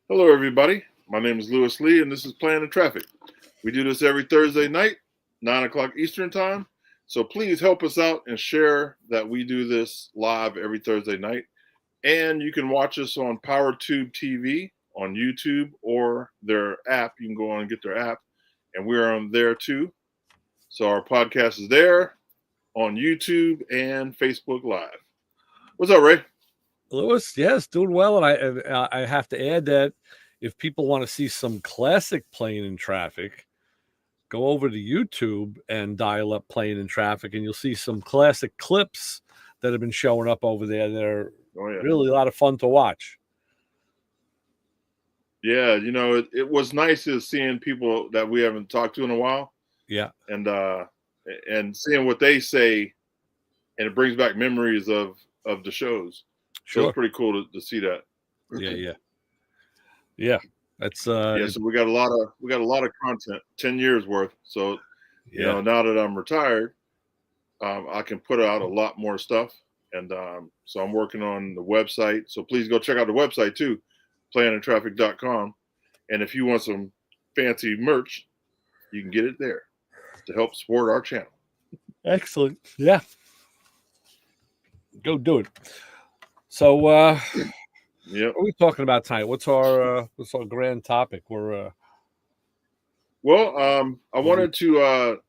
Hello, everybody. My name is Lewis Lee, and this is Playing in Traffic. We do this every Thursday night, 9 o'clock Eastern Time. So please help us out and share that we do this live every Thursday night. And you can watch us on PowerTube TV on YouTube or their app. You can go on and get their app, and we're on there too. So our podcast is there on YouTube and Facebook Live. What's up, Ray? Lewis, yes, doing well. And I have to add that if people want to see some classic Playing in Traffic, go over to YouTube and dial up Playing in Traffic, and you'll see some classic clips that have been showing up over there. They're really a lot of fun to watch. Yeah, you know, it was nice seeing people that we haven't talked to in a while. Yeah. And seeing what they say, and it brings back memories of the shows. Sure. So it's pretty cool to see that. Yeah. That's so we got a lot of content, 10 years worth. So you know, now that I'm retired, I can put out a lot more stuff. And so I'm working on the website. So please go check out the website too, playingintraffic.com. And if you want some fancy merch, you can get it there to help support our channel. Excellent. Yeah. Go do it. So What are we talking about tonight? What's our grand topic? We're I wanted to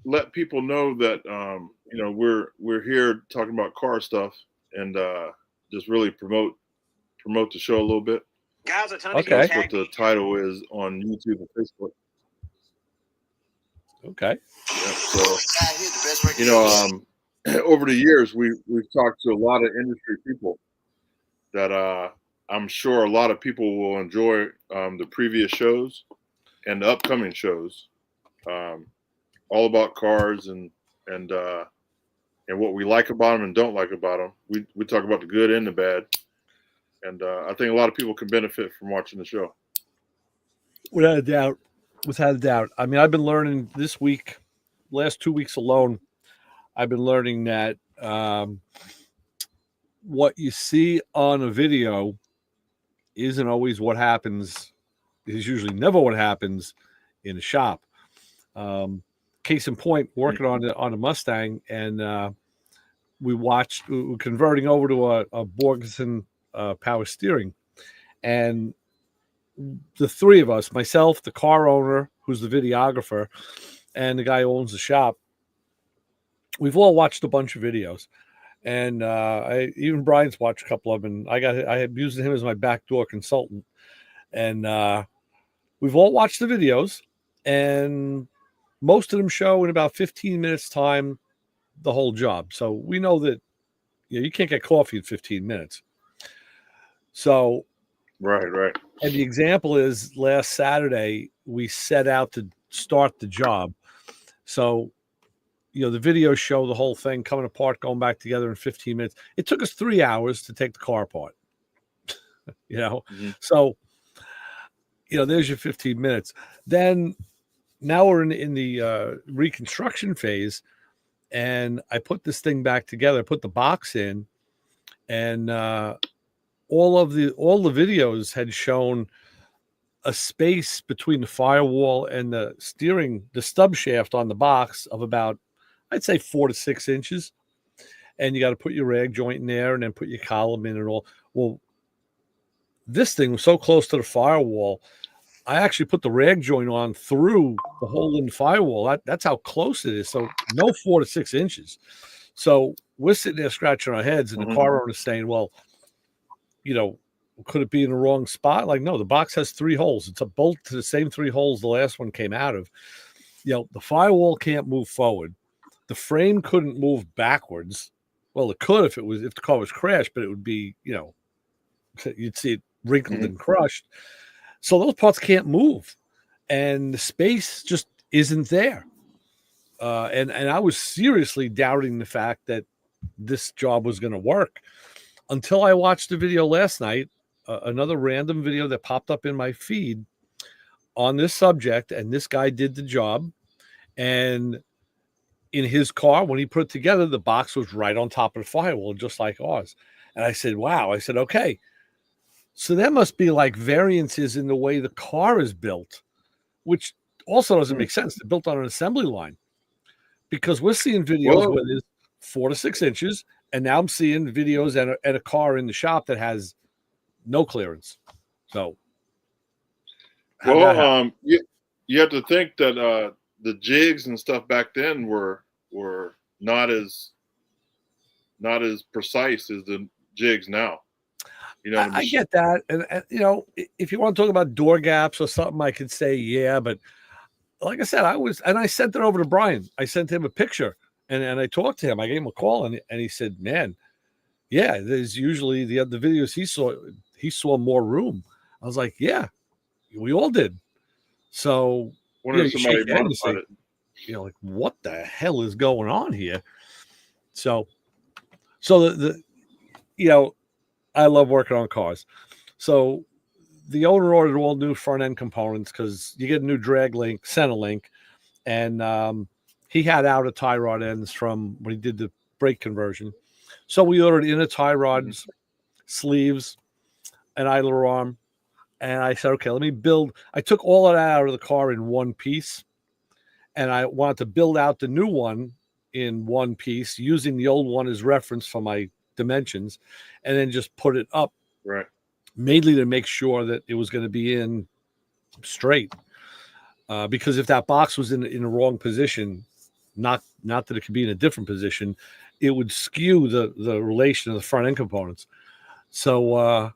let people know that you know, we're here talking about car stuff and just really promote the show a little bit. Guys, a ton of That's what the title is on YouTube and Facebook. Okay. Yeah, so you know, over the years we've talked to a lot of industry people that I'm sure a lot of people will enjoy the previous shows and the upcoming shows, all about cars and what we like about them and don't like about them. We talk about the good and the bad, and I think a lot of people can benefit from watching the show. Without a doubt. I mean, I've been learning this week, last 2 weeks alone, I've been learning that what you see on a video isn't always what happens, is usually never what happens in a shop. Case in point, working on a Mustang, and we were converting over to a Borgeson power steering, and the three of us, myself, the car owner, who's the videographer, and the guy who owns the shop, we've all watched a bunch of videos. And even Brian's watched a couple of them. And I had using him as my backdoor consultant. And we've all watched the videos, and most of them show in about 15 minutes time the whole job. So we know that you can't get coffee in 15 minutes. So Right. And the example is last Saturday, we set out to start the job. So, you know, the videos show the whole thing coming apart, going back together in 15 minutes. It took us 3 hours to take the car apart, you know? Mm-hmm. So, you know, there's your 15 minutes. Then now we're in the reconstruction phase, and I put this thing back together, I put the box in, and all the videos had shown a space between the firewall and the stub shaft on the box of about, I'd say 4 to 6 inches. And you got to put your rag joint in there and then put your column in and all. Well, this thing was so close to the firewall, I actually put the rag joint on through the hole in the firewall. That's how close it is. So no 4 to 6 inches. So we're sitting there scratching our heads, and the car owner's saying, well, you know, could it be in the wrong spot? Like, no, the box has 3 holes. It's a bolt to the same 3 holes the last one came out of. You know, the firewall can't move forward. The frame couldn't move backwards. Well, it could if the car was crashed, but it would be, you know, you'd see it wrinkled and crushed. So those parts can't move, and the space just isn't there. And I was seriously doubting the fact that this job was going to work until I watched the video last night, another random video that popped up in my feed on this subject, and this guy did the job. And in his car, when he put it together, the box was right on top of the firewall, just like ours. And I said, wow. I said, okay. So there must be like variances in the way the car is built, which also doesn't make sense. They're built on an assembly line, because we're seeing videos Well, where there's 4 to 6 inches, and now I'm seeing videos at a car in the shop that has no clearance. So, how'd that happen? you have to think that the jigs and stuff back then were not as precise as the jigs now. You know, I get that, and you know, if you want to talk about door gaps or something, I could say yeah, but like I said, I sent it over to Brian. I sent him a picture, and I talked to him. I gave him a call, and he said, "Man, yeah, there's usually the videos he saw more room." I was like, "Yeah, we all did." So wonder if you shake somebody your head and you modified say, it. like, what the hell is going on here? So the I love working on cars. So the owner ordered all new front end components because you get a new drag link, center link, and he had out of tie rod ends from when he did the brake conversion. So we ordered inner tie rods, sleeves, an idler arm, and I said, okay, let me build. I took all of that out of the car in one piece, and I wanted to build out the new one in one piece using the old one as reference for my dimensions, and then just put it up, Right. mainly to make sure that it was going to be in straight. Because if that box was in the wrong position, not that it could be in a different position, it would skew the relation of the front end components. So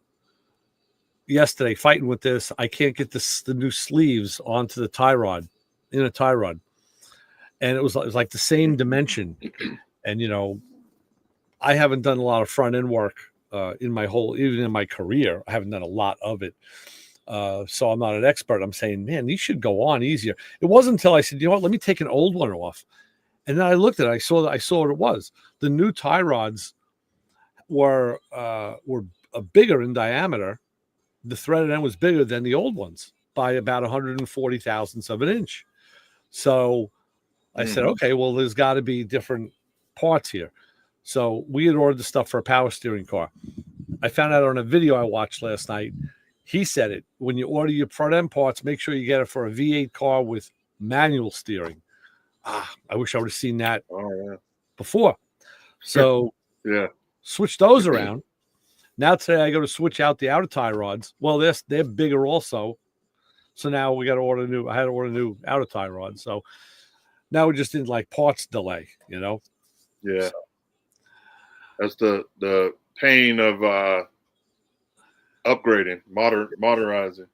yesterday, fighting with this, I can't get the new sleeves onto the tie rod, in a tie rod, and it was like the same dimension. And I haven't done a lot of front end work even in my career. I haven't done a lot of it. So I'm not an expert. I'm saying, man, these should go on easier. It wasn't until I said, you know what, let me take an old one off. And then I looked at it. I saw what it was. The new tie rods were bigger in diameter. The threaded end was bigger than the old ones by about 140 thousandths of an inch. So I said, okay, well, there's got to be different parts here. So we had ordered the stuff for a power steering car. I found out on a video I watched last night. He said it. When you order your front end parts, make sure you get it for a V8 car with manual steering. I wish I would have seen that before. So yeah, switch those around. Now today I go to switch out the outer tie rods. Well, they're bigger also. So now we got to order new. I had to order new outer tie rods. So now we're just in like parts delay, Yeah. So. That's the pain of upgrading, modernizing.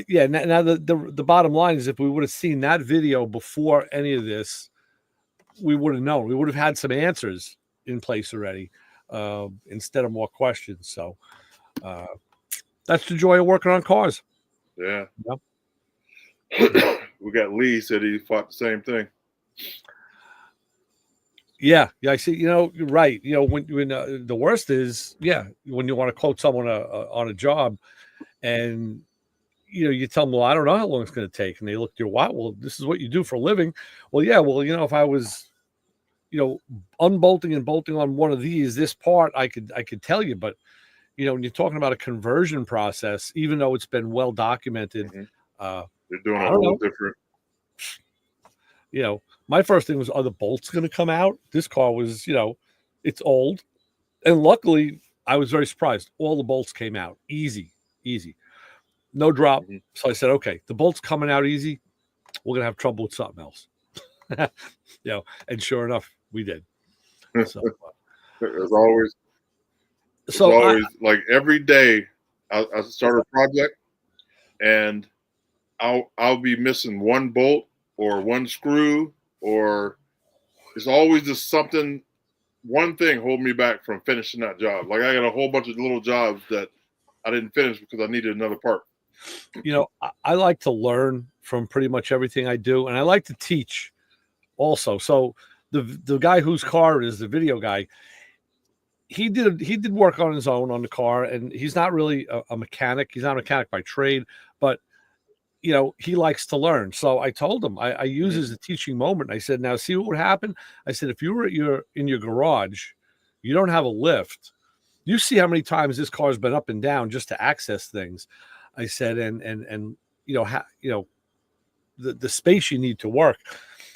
Yeah. Now the bottom line is, if we would have seen that video before any of this, we would have known. We would have had some answers in place already, instead of more questions. So that's the joy of working on cars. Yeah. Yep. We got Lee said he fought the same thing. Yeah, I see. You're right. When the worst is, when you want to quote someone on a job, and you tell them, well, I don't know how long it's going to take, and they look at you, well, this is what you do for a living. Well, yeah, well, if I was, unbolting and bolting on one of this part, I could tell you, but when you're talking about a conversion process, even though it's been well documented, they're doing a whole different. My first thing was, are the bolts going to come out? This car was, it's old. And luckily, I was very surprised. All the bolts came out easy, no drop. So I said, okay, the bolts coming out easy. We're going to have trouble with something else. And sure enough, we did. So, As always. So like every day I start a project and I'll be missing one bolt or one screw, or it's always just one thing holding me back from finishing that job. Like I got a whole bunch of little jobs that I didn't finish because I needed another part. I like to learn from pretty much everything I do, and I like to teach also. So the guy whose car it is, the video guy, he did work on his own on the car, and he's not really a mechanic. He's not a mechanic by trade, but he likes to learn. So I told him, I use it as a teaching moment. I said, now see what would happen. I said, if you were in your garage, you don't have a lift, you see how many times this car's been up and down just to access things. I said, and the space you need to work.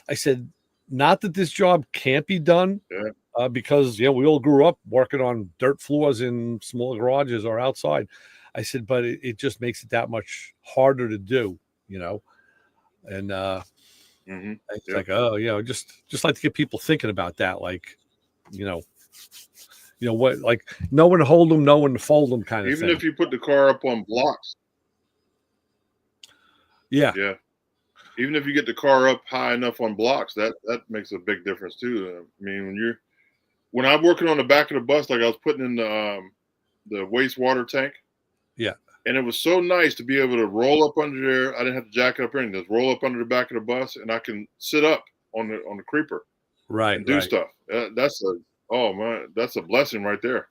I said, not that this job can't be done, Yeah. because we all grew up working on dirt floors in small garages or outside. I said, but it just makes it that much harder to do, and it's Yep. like, just like to get people thinking about that, like, what, like, know when to hold them, know when to fold them, kind of Even thing. if you put the car up on blocks. Yeah. Yeah. Even if you get the car up high enough on blocks, that makes a big difference too. I mean, when I'm working on the back of the bus, like I was putting in the wastewater tank. Yeah. And it was so nice to be able to roll up under there. I didn't have to jack it up or anything. Just roll up under the back of the bus, and I can sit up on the creeper and do stuff. That's a blessing right there.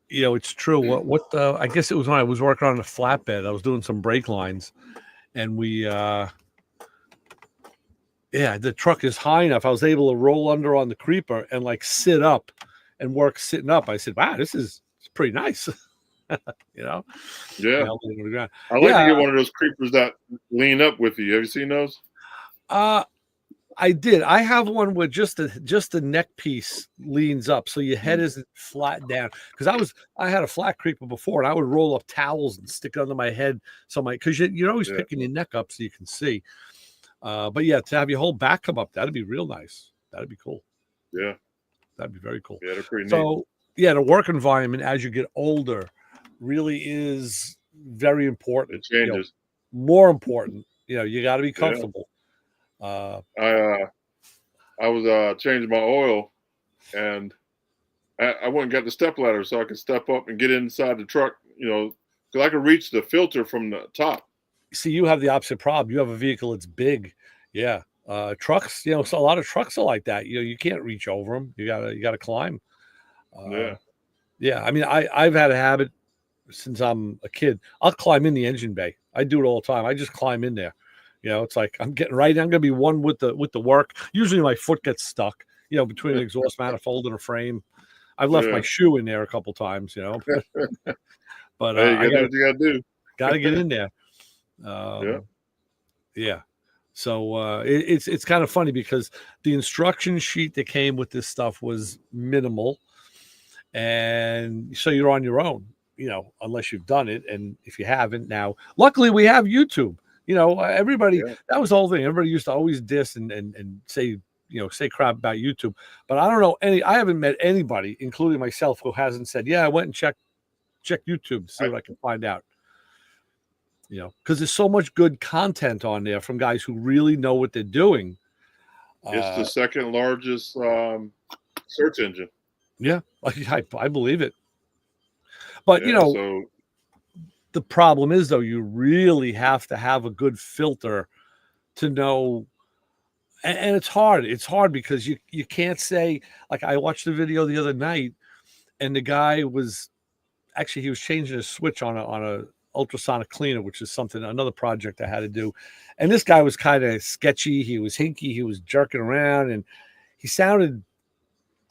It's true. I guess it was when I was working on a flatbed. I was doing some brake lines, and the truck is high enough. I was able to roll under on the creeper and like sit up and work sitting up. I said, wow, it's pretty nice. Yeah. I like to get one of those creepers that lean up with you. Have you seen those? I did. I have one where just the neck piece leans up, so your head isn't flat down. Because I had a flat creeper before, and I would roll up towels and stick it under my head, because you're always picking your neck up so you can see. But yeah, to have your whole back come up, that'd be real nice. That'd be cool. Yeah, that'd be very cool. Yeah, they're pretty neat. So yeah, the work environment as you get older really is very important. It changes. More important. You got to be comfortable. I was changing my oil, and I went and got the step ladder so I could step up and get inside the truck. Because I could reach the filter from the top. See, you have the opposite problem. You have a vehicle that's big. Yeah. Trucks, so a lot of trucks are like that. You can't reach over them. You gotta climb. Yeah. I mean, I've had a habit since I'm a kid. I'll climb in the engine bay. I do it all the time. I just climb in there. It's like I'm gonna be one with the work. Usually my foot gets stuck, between an exhaust manifold and a frame. I've left my shoe in there a couple times, but hey, you gotta do what you gotta do. Gotta get in there. Yeah. So it's kind of funny because the instruction sheet that came with this stuff was minimal, and so you're on your own, unless you've done it, and if you haven't, now luckily we have YouTube. Everybody, that was the whole thing. Everybody used to always diss and say, say crap about YouTube. But I don't know I haven't met anybody, including myself, who hasn't said, yeah, I went and checked YouTube to see what I can find out. Because there's so much good content on there from guys who really know what they're doing. It's the second largest search engine. Yeah, I believe it. But, so the problem is, though, you really have to have a good filter to know. And it's hard. It's hard because you can't say, like, I watched a video the other night, and the guy he was changing a switch on a ultrasonic cleaner, which is another project I had to do. And this guy was kind of sketchy. He was hinky. He was jerking around, and he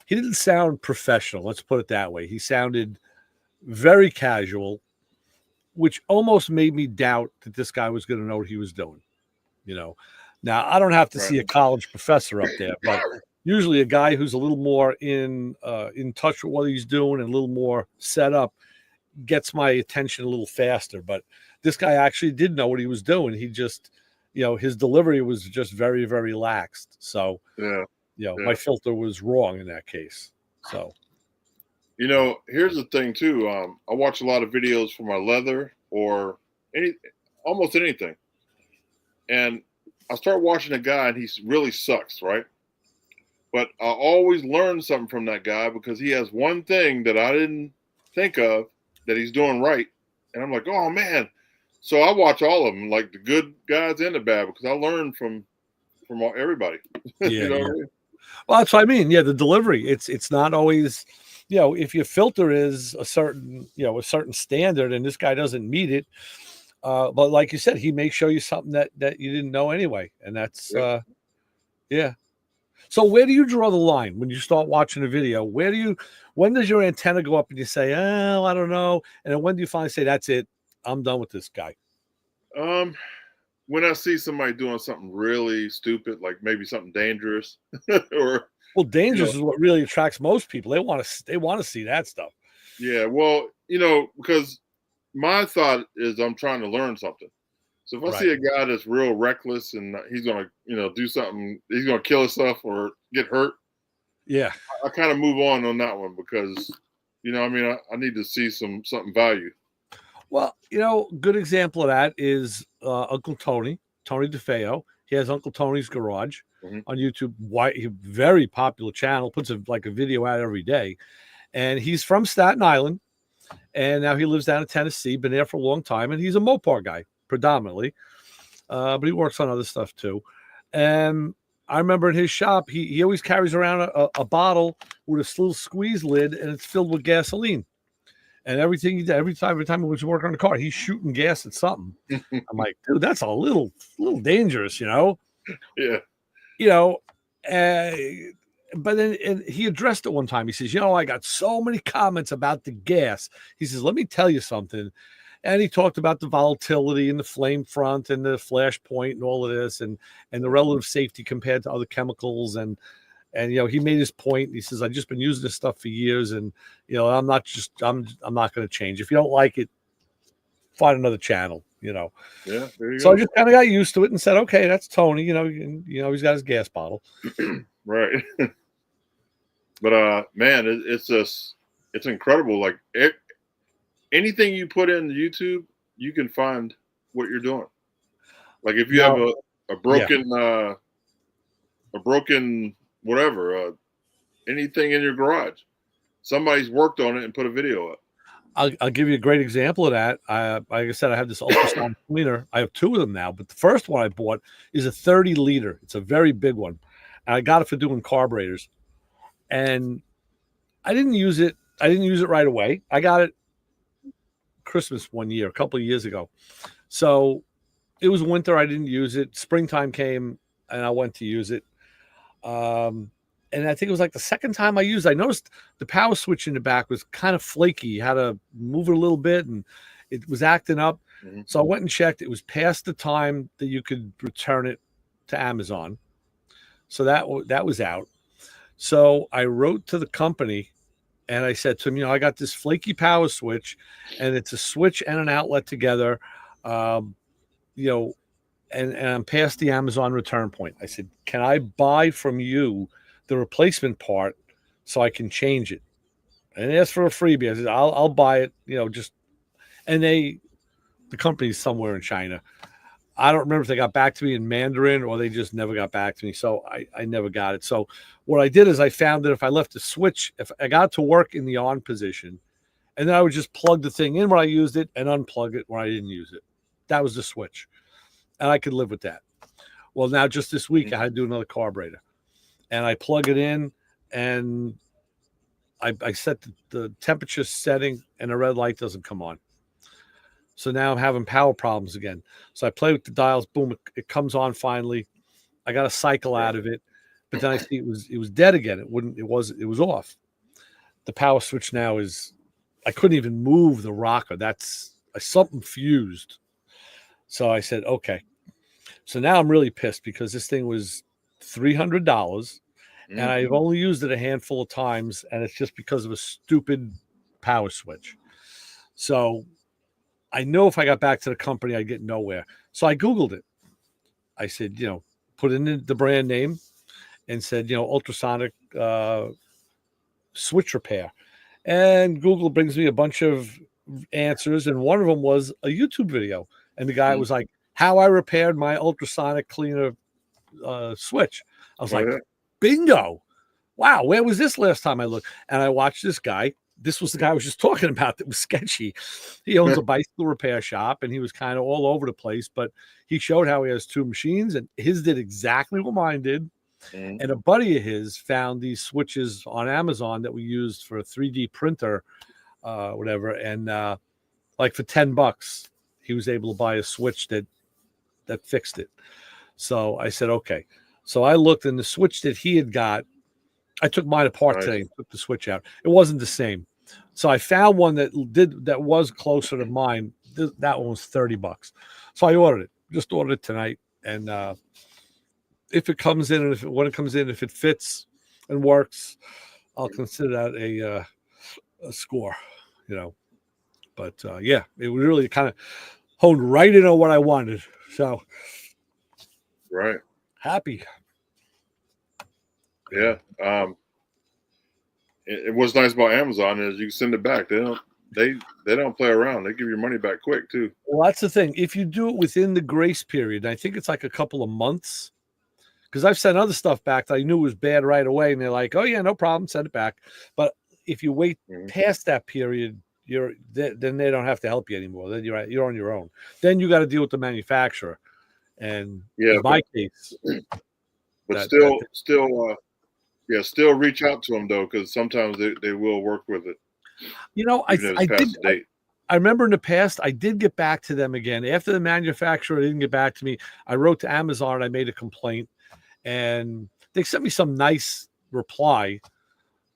didn't sound professional. Let's put it that way. He sounded very casual, which almost made me doubt that this guy was going to know what he was doing. Now I don't have to see a college professor up there, but usually a guy who's a little more in touch with what he's doing and a little more set up gets my attention a little faster. But this guy actually did know what he was doing. He just, his delivery was just very, very laxed. So, my filter was wrong in that case. So, here's the thing too. I watch a lot of videos for my leather or almost anything. And I start watching a guy and he really sucks, right? But I always learn something from that guy because he has one thing that I didn't think of that he's doing right. And I'm like, oh man. So I watch all of them, like the good guys and the bad, because I learn from everybody. Yeah, what I mean? Well, that's what I mean. Yeah, the delivery. It's not always, if your filter is a certain standard and this guy doesn't meet it. But like you said, he may show you something that you didn't know anyway. And that's, yeah. So where do you draw the line when you start watching a video? When does your antenna go up and you say, oh, I don't know? And then when do you finally say, that's it, I'm done with this guy? Um, when I see somebody doing something really stupid, like maybe something dangerous, or Well, you know, dangerous is what really attracts most people. They want to see that stuff. yeah, well, because my thought is I'm trying to learn something. So if I Right. see a guy that's real reckless and he's gonna, do something, he's gonna kill himself or get hurt, Yeah. I kind of move on that one because, I need to see something value. Well, good example of that is Uncle Tony DeFeo. He has Uncle Tony's Garage Hmm. on YouTube. Very popular channel, puts a video out every day. And he's from Staten Island. And now he lives down in Tennessee, been there for a long time. And he's a Mopar guy predominantly, but he works on other stuff too. And I remember in his shop, he always carries around a bottle with a little squeeze lid and it's filled with gasoline. And everything he did, every time he was working on the car, he's shooting gas at something. I'm like, dude, that's a little dangerous, Yeah. you know. Uh, but then and he addressed it one time. He says, I got so many comments about the gas. He says, let me tell you something. And he talked about the volatility and the flame front and the flash point and all of this and the relative safety compared to other chemicals and he made his point. He says, I've just been using this stuff for years, and I'm not going to change. If you don't like it, find another channel. Yeah. There you So I go. just kind of got used to it and said, okay, that's Tony. He's got his gas bottle. Right. But man, it's incredible. Like anything you put in YouTube, you can find what you're doing. Like if you have Now, a yeah, broken whatever, anything in your garage, somebody's worked on it and put a video up. I'll give you a great example of that. Like I said, I have this ultrasonic cleaner. I have two of them now, but the first one I bought is a 30 liter. It's a very big one. And I got it for doing carburetors. And I didn't use it. I didn't use it right away. I got it Christmas one year, a couple of years ago. So it was winter. I didn't use it. Springtime came and I went to use it. And I think it was like the second time I used it, I noticed the power switch in the back was kind of flaky. You had to move it a little bit and it was acting up. Mm-hmm. So I went and checked. It was past the time that you could return it to Amazon. So that was out. So I wrote to the company and I said to him, I got this flaky power switch and it's a switch and an outlet together. Um, and I'm past the Amazon return point. I said, can I buy from you the replacement part so I can change it? And asked for a freebie. I said, I'll buy it, and the company's somewhere in China. I don't remember if they got back to me in Mandarin or they just never got back to me. So I never got it. So what I did is I found that if I left the switch, if I got to work in the on position, and then I would just plug the thing in where I used it and unplug it where I didn't use it. That was the switch. And I could live with that. Well, now just this week, I had to do another carburetor. And I plug it in and I set the temperature setting and the red light doesn't come on. So now I'm having power problems again. So I play with the dials, boom, it comes on finally. I got a cycle out of it, but then I see it was dead again. It was off. The power switch now I couldn't even move the rocker. That's something fused. So I said, okay. So now I'm really pissed because this thing was $300 and I've only used it a handful of times, and it's just because of a stupid power switch. So I know if I got back to the company, I'd get nowhere. So I Googled it. I said, put in the brand name and said, ultrasonic switch repair. And Google brings me a bunch of answers, and one of them was a YouTube video. And the guy was like, how I repaired my ultrasonic cleaner switch. I was like, bingo. Wow, where was this last time I looked? And I watched this guy. This was the guy I was just talking about that was sketchy. He owns a bicycle repair shop, and he was kind of all over the place, but he showed how he has two machines, and his did exactly what mine did. And a buddy of his found these switches on Amazon that we used for a 3D printer, whatever. And like for $10, he was able to buy a switch that fixed it. So I said, okay. So I looked, and the switch that he had got, I took mine apart Nice. today and took the switch out. It wasn't the same. So I found one that was closer to mine. That one was $30. So I ordered it. Just ordered it tonight. And if it comes in, and when it comes in, if it fits and works, I'll consider that a score, you know. But yeah, it really kind of honed right in on what I wanted. So Right. happy. Yeah. What's nice about Amazon is you can send it back. They don't play around. They give your money back quick too. Well, that's the thing. If you do it within the grace period, I think it's like a couple of months. Because I've sent other stuff back that I knew was bad right away, and they're like, "Oh yeah, no problem, send it back." But if you wait past that period, then they don't have to help you anymore. Then you're on your own. Then you got to deal with the manufacturer. And Yeah, in my case, but that still reach out to them though, because sometimes they will work with it. you know, Even if it's past the date. I remember in the past, I did get back to them again after the manufacturer didn't get back to me. I wrote to Amazon and I made a complaint, and they sent me some nice reply.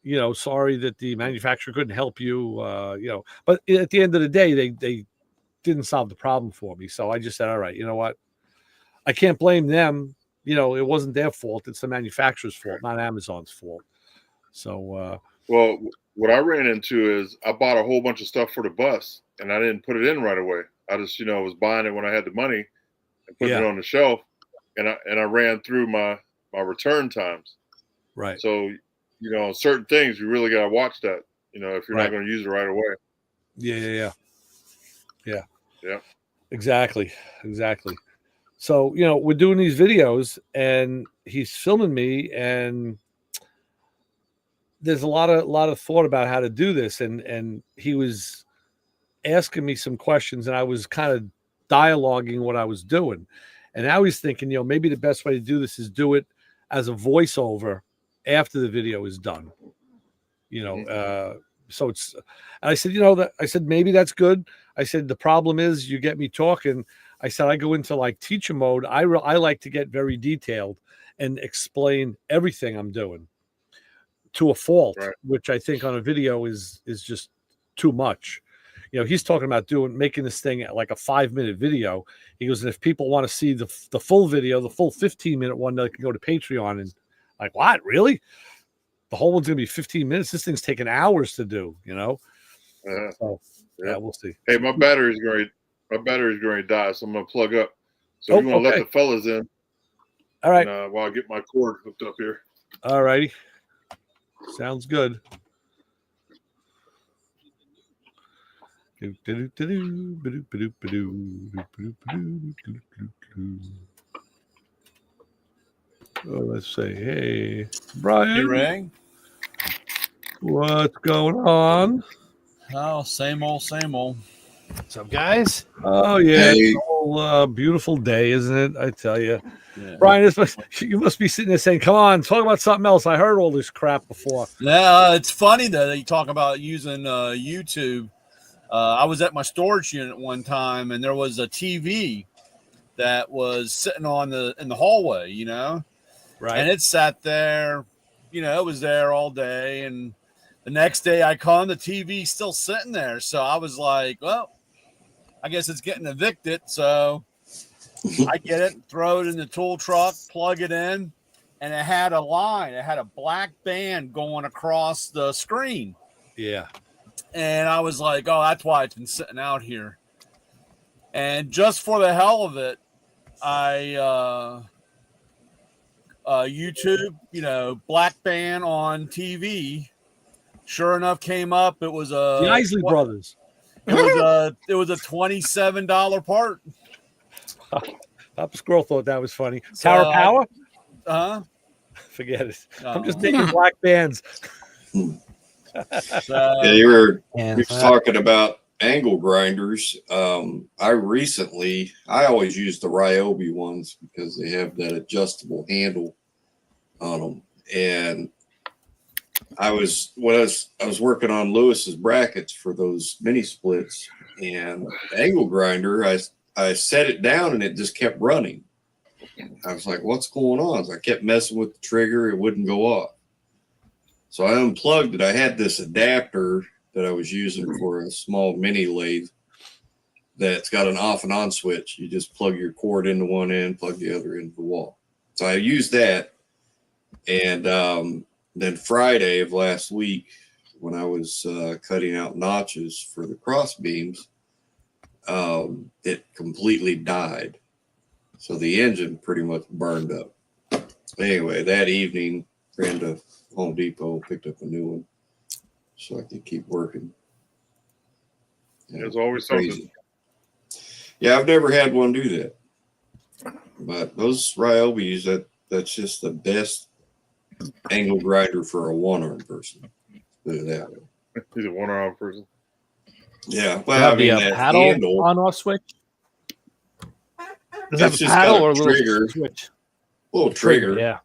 You know, sorry that the manufacturer couldn't help you. You know, but at the end of the day, they didn't solve the problem for me. So I just said, all right, you know what? I can't blame them. You know, it wasn't their fault. It's the manufacturer's fault, not Amazon's fault. So, well, what I ran into is I bought a whole bunch of stuff for the bus, and I didn't put it in right away. I just, was buying it when I had the money and putting it on the shelf, and I ran through my return times. Right. So, certain things you really got to watch that. If you're not going to use it right away. Yeah. Yeah. Exactly. So, we're doing these videos, and he's filming me, and there's a lot of thought about how to do this, and he was asking me some questions, and I was kind of dialoguing what I was doing. And now he's thinking, maybe the best way to do this is do it as a voiceover after the video is done. So it's, and I said, maybe that's good. I said, the problem is you get me talking. I said, I go into like teacher mode. I like to get very detailed and explain everything I'm doing to a fault, right. Which I think on a video is just too much. He's talking about making this thing like a 5-minute video. He goes, and if people want to see the full video, the full 15-minute one, they can go to Patreon. And like, what? Really? The whole one's going to be 15 minutes. This thing's taking hours to do, So, yeah, we'll see. Hey, my battery's going to die, so I'm going to plug up. So you want to let the fellas in. All right. And, while I get my cord hooked up here. All righty. Sounds good. Let's say, hey, Brian. Hey, Ray. What's going on? Oh, same old. What's up, guys? Oh, yeah. Hey. It's a whole beautiful day, isn't it? I tell you. Yeah. Brian, you must be sitting there saying, come on, talk about something else. I heard all this crap before. Yeah, it's funny that you talk about using YouTube. I was at my storage unit one time, and there was a TV that was sitting in the hallway, Right. And it sat there, it was there all day. And the next day I come, the TV's still sitting there. So I was like, well, I guess it's getting evicted. So I get it, throw it in the tool truck, plug it in, and it had a line. It had a black band going across the screen. Yeah. And I was like, oh, that's why it's been sitting out here. And just for the hell of it, I YouTube, black band on TV. Sure enough, came up. It was the Isley Brothers. It was a $27 part. Papa Squirrel thought that was funny. Tower Power? Forget it. I'm just taking black bands. Yeah, you were talking about angle grinders. I always use the Ryobi ones because they have that adjustable handle on them. And I was working on Lewis's brackets for those mini splits, and the angle grinder, I set it down and it just kept running. I was like, what's going on? So I kept messing with the trigger. It wouldn't go off. So I unplugged it. I had this adapter that I was using for a small mini lathe that's got an off and on switch. You just plug your cord into one end, plug the other into the wall. So I used that. And then Friday of last week, when I was cutting out notches for the cross beams, it completely died. So the engine pretty much burned up. Anyway, that evening, ran to Home Depot, picked up a new one so I could keep working. There's always Crazy. something. Yeah, I've never had one do that. But those Ryobis, that's just the best angle grinder for a one-arm person. Put it that way. He's a one-arm person. Yeah, You well, have I mean, the that paddle handle, on-off switch. Does it have it's a just paddle got a or a little trigger. switch? little trigger. Yeah,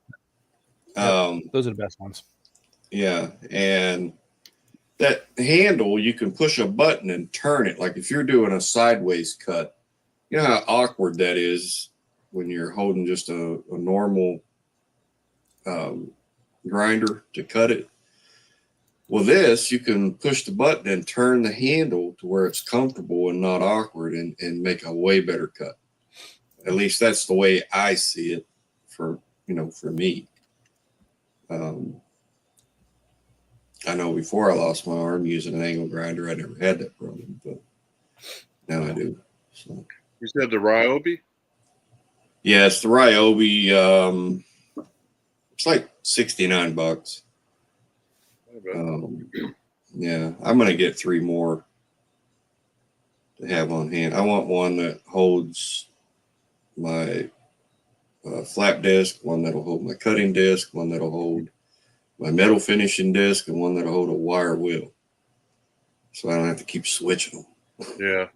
those are the best ones. Yeah, and that handle, you can push a button and turn it. Like if you're doing a sideways cut, you know how awkward that is when you're holding just a normal grinder to cut it. Well, this, you can push the button and turn the handle to where it's comfortable and not awkward and make a way better cut. At least that's the way I see it for me. I know before I lost my arm using an angle grinder, I never had that problem, but now I do. So. You said the Ryobi? Yeah, it's the Ryobi. It's like $69. Yeah, I'm gonna get 3 more to have on hand. I want one that holds my flap disc, one that'll hold my cutting disc, one that'll hold my metal finishing disc, and one that'll hold a wire wheel, so I don't have to keep switching them. Yeah.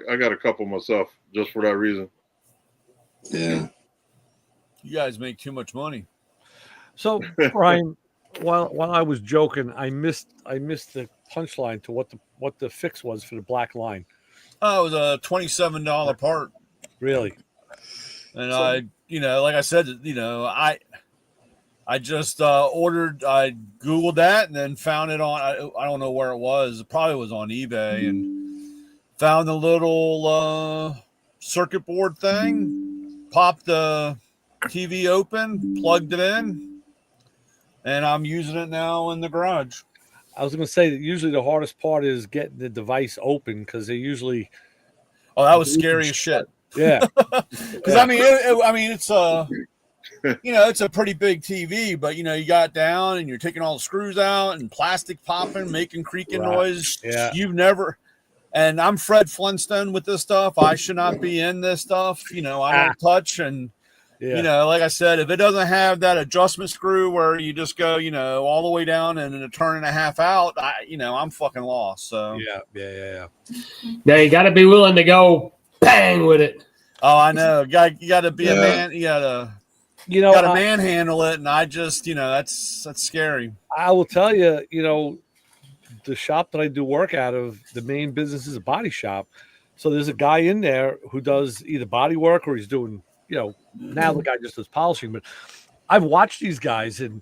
I got a couple myself just for that reason. Yeah. You guys make too much money. So, Brian, while I was joking, I missed the punchline to what the fix was for the black line. Oh, it was a $27 part. Really? And so, like I said, I just ordered. I Googled that and then found it on. I don't know where it was. It probably was on eBay, and found the little circuit board thing. Popped the TV open, plugged it in, and I'm using it now in the garage. I was going to say that usually the hardest part is getting the device open because they usually. Oh, that was scary as shit. Yeah, because I mean, it's it's a pretty big TV, but you got it down and you're taking all the screws out and plastic popping, making creaking noise. Yeah, you've never. And I'm Fred Flintstone with this stuff. I should not be in this stuff. I don't touch. And, like I said, if it doesn't have that adjustment screw where you just go, all the way down and in a turn and a half out, I'm fucking lost. So, yeah. Now you got to be willing to go bang with it. Oh, I know. You got to be a man. You got to manhandle it. And I just, that's scary. I will tell you, the shop that I do work out of, the main business is a body shop. So there's a guy in there who does either body work or he's doing, now the guy just does polishing. But I've watched these guys and,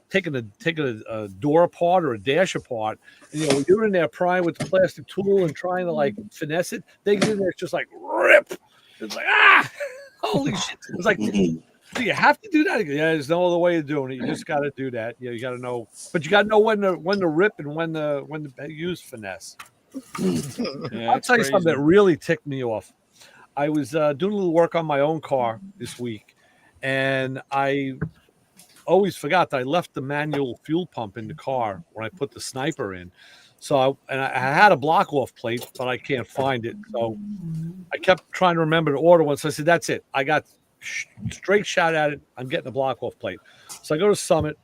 taking a door apart or a dash apart. And, when you're in there prying with the plastic tool and trying to finesse it, they get in there, it's just like rip. It's like, holy shit. It's like, do you have to do that? Yeah, there's no other way of doing it. You just got to do that. You got to know, but you got to know when to rip and when to use finesse. I'll tell you something that really ticked me off. I was doing a little work on my own car this week, and I always forgot that I left the manual fuel pump in the car when I put the sniper in. So I had a block off plate, but I can't find it. So I kept trying to remember to order one. So I said, that's it. I got straight shot at it. I'm getting a block off plate. So I go to Summit,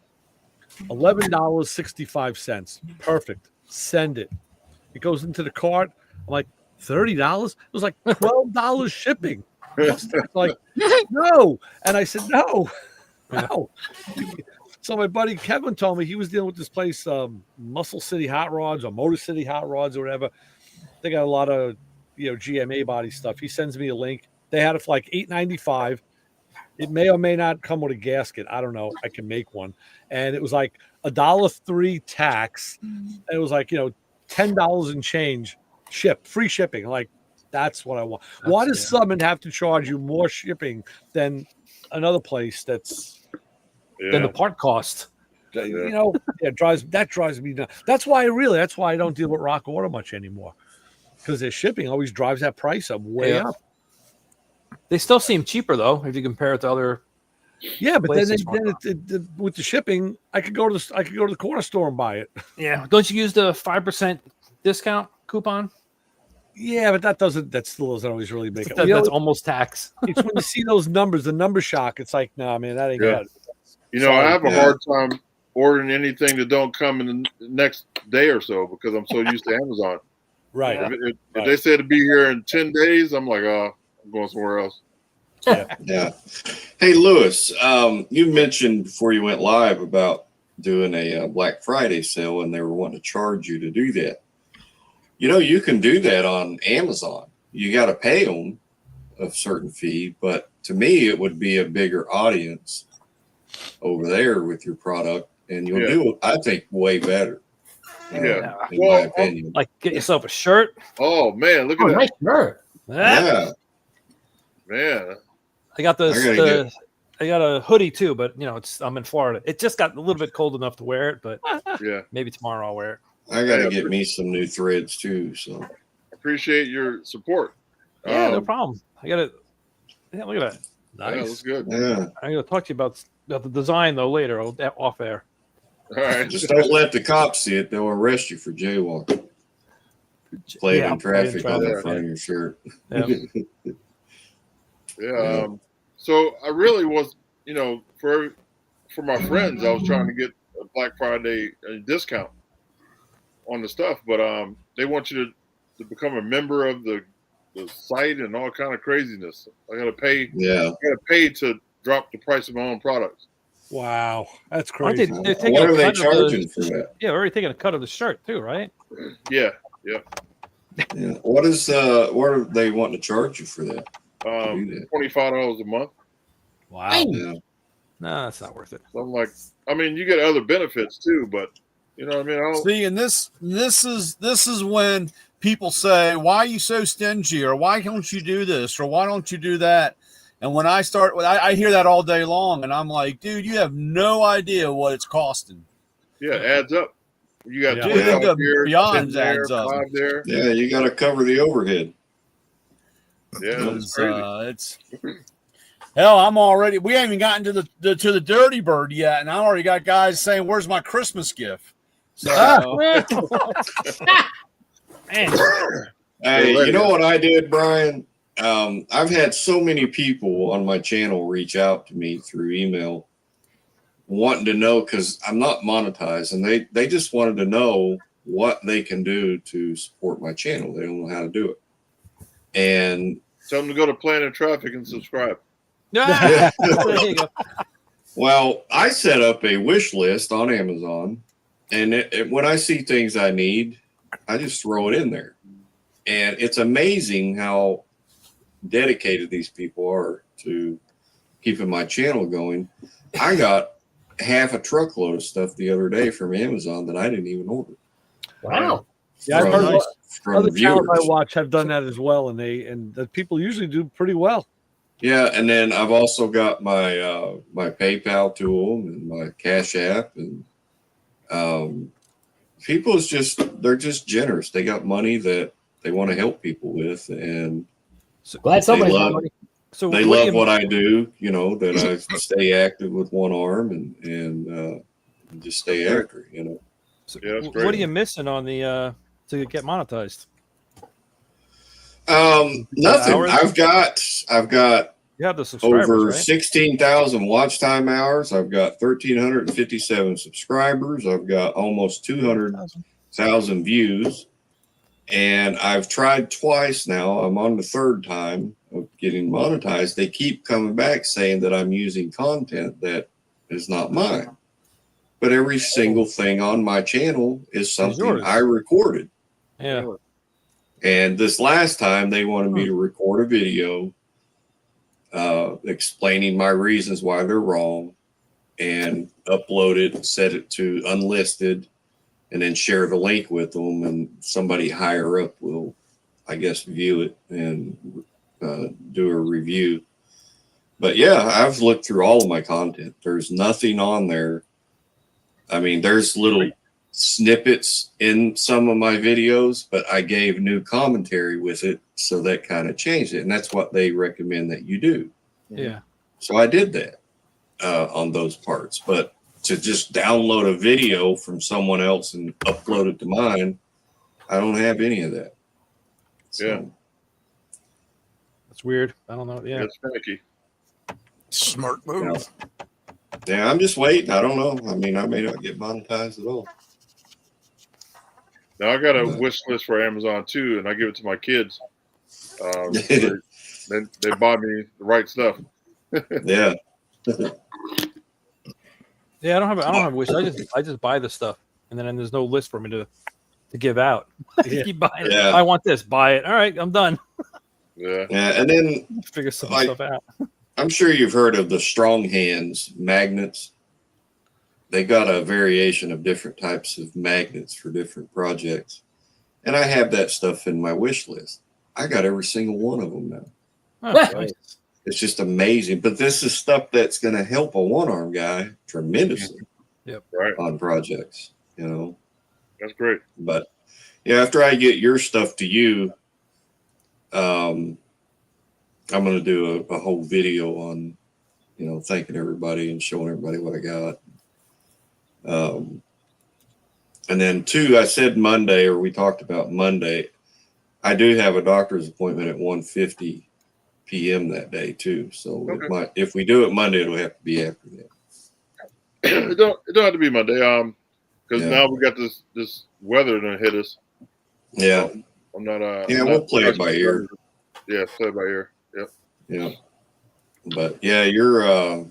$11.65. Perfect. Send it. It goes into the cart. I'm like, $30? It was like $12 shipping. It's like, no. And I said, no. So my buddy Kevin told me he was dealing with this place, Muscle City Hot Rods or Motor City Hot Rods or whatever. They got a lot of, GMA body stuff. He sends me a link. They had it for like $8.95. It may or may not come with a gasket. I don't know. I can make one. And it was like $1.03 tax. And it was like, $10 and change free shipping. Like, that's what I want. Why does Summon have to charge you more shipping than another place that's than the part cost? It drives me nuts. That's why I don't deal with Rock Auto much anymore. Because their shipping always drives that price up way up. They still seem cheaper though if you compare it to other. Yeah, but then with the shipping, I could go to the corner store and buy it. Yeah, don't you use the 5% discount coupon? Yeah, but that still doesn't always really make it. That's almost tax. It's when you see those numbers, the number shock. It's like, nah, man, that ain't good. I have a hard time ordering anything that don't come in the next day or so because I'm so used to Amazon. Right. If they say to be here in 10 days, I'm like, I'm going somewhere else. Yeah. Hey, Lewis, you mentioned before you went live about doing a Black Friday sale and they were wanting to charge you to do that. You can do that on Amazon. You got to pay them a certain fee, but to me, it would be a bigger audience over there with your product, and you'll do it, I think, way better. In my opinion. Like get yourself a shirt. Oh man, look at that! Nice shirt. Yeah, man. I got I got a hoodie too, but I'm in Florida. It just got a little bit cold enough to wear it, but maybe tomorrow I'll wear it. I got to get me some new threads too. So appreciate your support. Yeah, no problem. I got it. Yeah, look at that. Nice. Yeah, that's good. Yeah, I'm gonna talk to you about the design though later off air. All right. Just don't let the cops see it; they'll arrest you for jaywalking. Playing in traffic on the front of your shirt. Yeah. So I really was, for my friends, I was trying to get a Black Friday discount on the stuff, but they want you to become a member of the site and all kind of craziness. I got to pay. Yeah. I got to pay to drop the price of my own products. Wow, that's crazy. What are they charging for that? Yeah, we're already taking a cut of the shirt too, right? Yeah. What are they wanting to charge you for that? $25 a month. Wow. Yeah. No, that's not worth it. So I'm like, you get other benefits too, but you know what I mean? See, and this is when people say, "Why are you so stingy?" or "Why don't you do this?" or "Why don't you do that?" And when I I hear that all day long, and I'm like, "Dude, you have no idea what it's costing." Yeah, it adds up. You got beyond adds up. 5 there. Yeah, you got to cover the overhead. Yeah, it's crazy. Hell, we haven't even gotten to the dirty bird yet, and I already got guys saying, "Where's my Christmas gift?" So, hey, you know what I did, Brian? I've had so many people on my channel reach out to me through email wanting to know, because I'm not monetized, and they just wanted to know what they can do to support my channel. They don't know how to do it. And tell them to go to Planet Traffic and subscribe. There you go. Well, I set up a wish list on Amazon, and when I see things I need, I just throw it in there. And it's amazing how dedicated these people are to keeping my channel going. I got half a truckload of stuff the other day from Amazon that I didn't even order. Wow. Yeah, I've heard other channels I viewers. watch have done that as well, and the people usually do pretty well. Yeah, and then I've also got my my PayPal tool and my Cash App, and people they're just generous. They got money that they want to help people with, and Glad somebody's got money. So they love what I do. That I stay active with one arm and just stay after. So Yeah, that's great. what are you missing on the to get monetized? Nothing. Hours? I've got You have the subscribers, over right? 16,000 watch time hours. I've got 1,357 subscribers. I've got almost 200,000 views. And I've tried twice now. I'm on the third time of getting monetized. They keep coming back saying that I'm using content that is not mine. But every single thing on my channel is something I recorded. Yeah. And this last time they wanted me to record a video explaining my reasons why they're wrong, and upload it, set it to unlisted, and then share the link with them, and somebody higher up will, I guess, view it and do a review. But yeah, I've looked through all of my content. There's nothing on there. I mean, there's little snippets in some of my videos, but I gave new commentary with it, so that kind of changed it. And that's what they recommend that you do. Yeah. So I did that on those parts. But to just download a video from someone else and upload it to mine, I don't have any of that. So, Yeah. That's weird. I don't know. Yeah. It's finicky. Smart move. yeah, I'm just waiting. I don't know. I mean, I may not get monetized at all. Now I got a wish list for Amazon too, and I give it to my kids. They buy me the right stuff. Yeah. Yeah, I don't have wish. I just buy the stuff, and then there's no list for me to give out. Yeah. Keep buying it. Yeah. I want this. Buy it. All right, I'm done. Yeah. Yeah. And then Figure some Like- stuff out. I'm sure you've heard of the Strong Hands magnets. They got a variation of different types of magnets for different projects. And I have that stuff in my wish list. I got every single one of them now. Oh, nice. It's just amazing. But this is stuff that's going to help a one-arm guy tremendously Right. on projects, you know. That's great. But yeah, after I get your stuff to you, I'm going to do a whole video on, you know, thanking everybody and showing everybody what I got. And then two, I said Monday, or we talked about Monday. I do have a doctor's appointment at 1:50 p.m. that day too. So Okay. if we do it Monday, it'll have to be after that. It don't have to be Monday. Because Yeah. now we got this weather to hit us. Yeah. I'm not. Yeah, I'm we'll not play it by ear. Yeah, play it by ear. Yep. Yeah. But yeah, your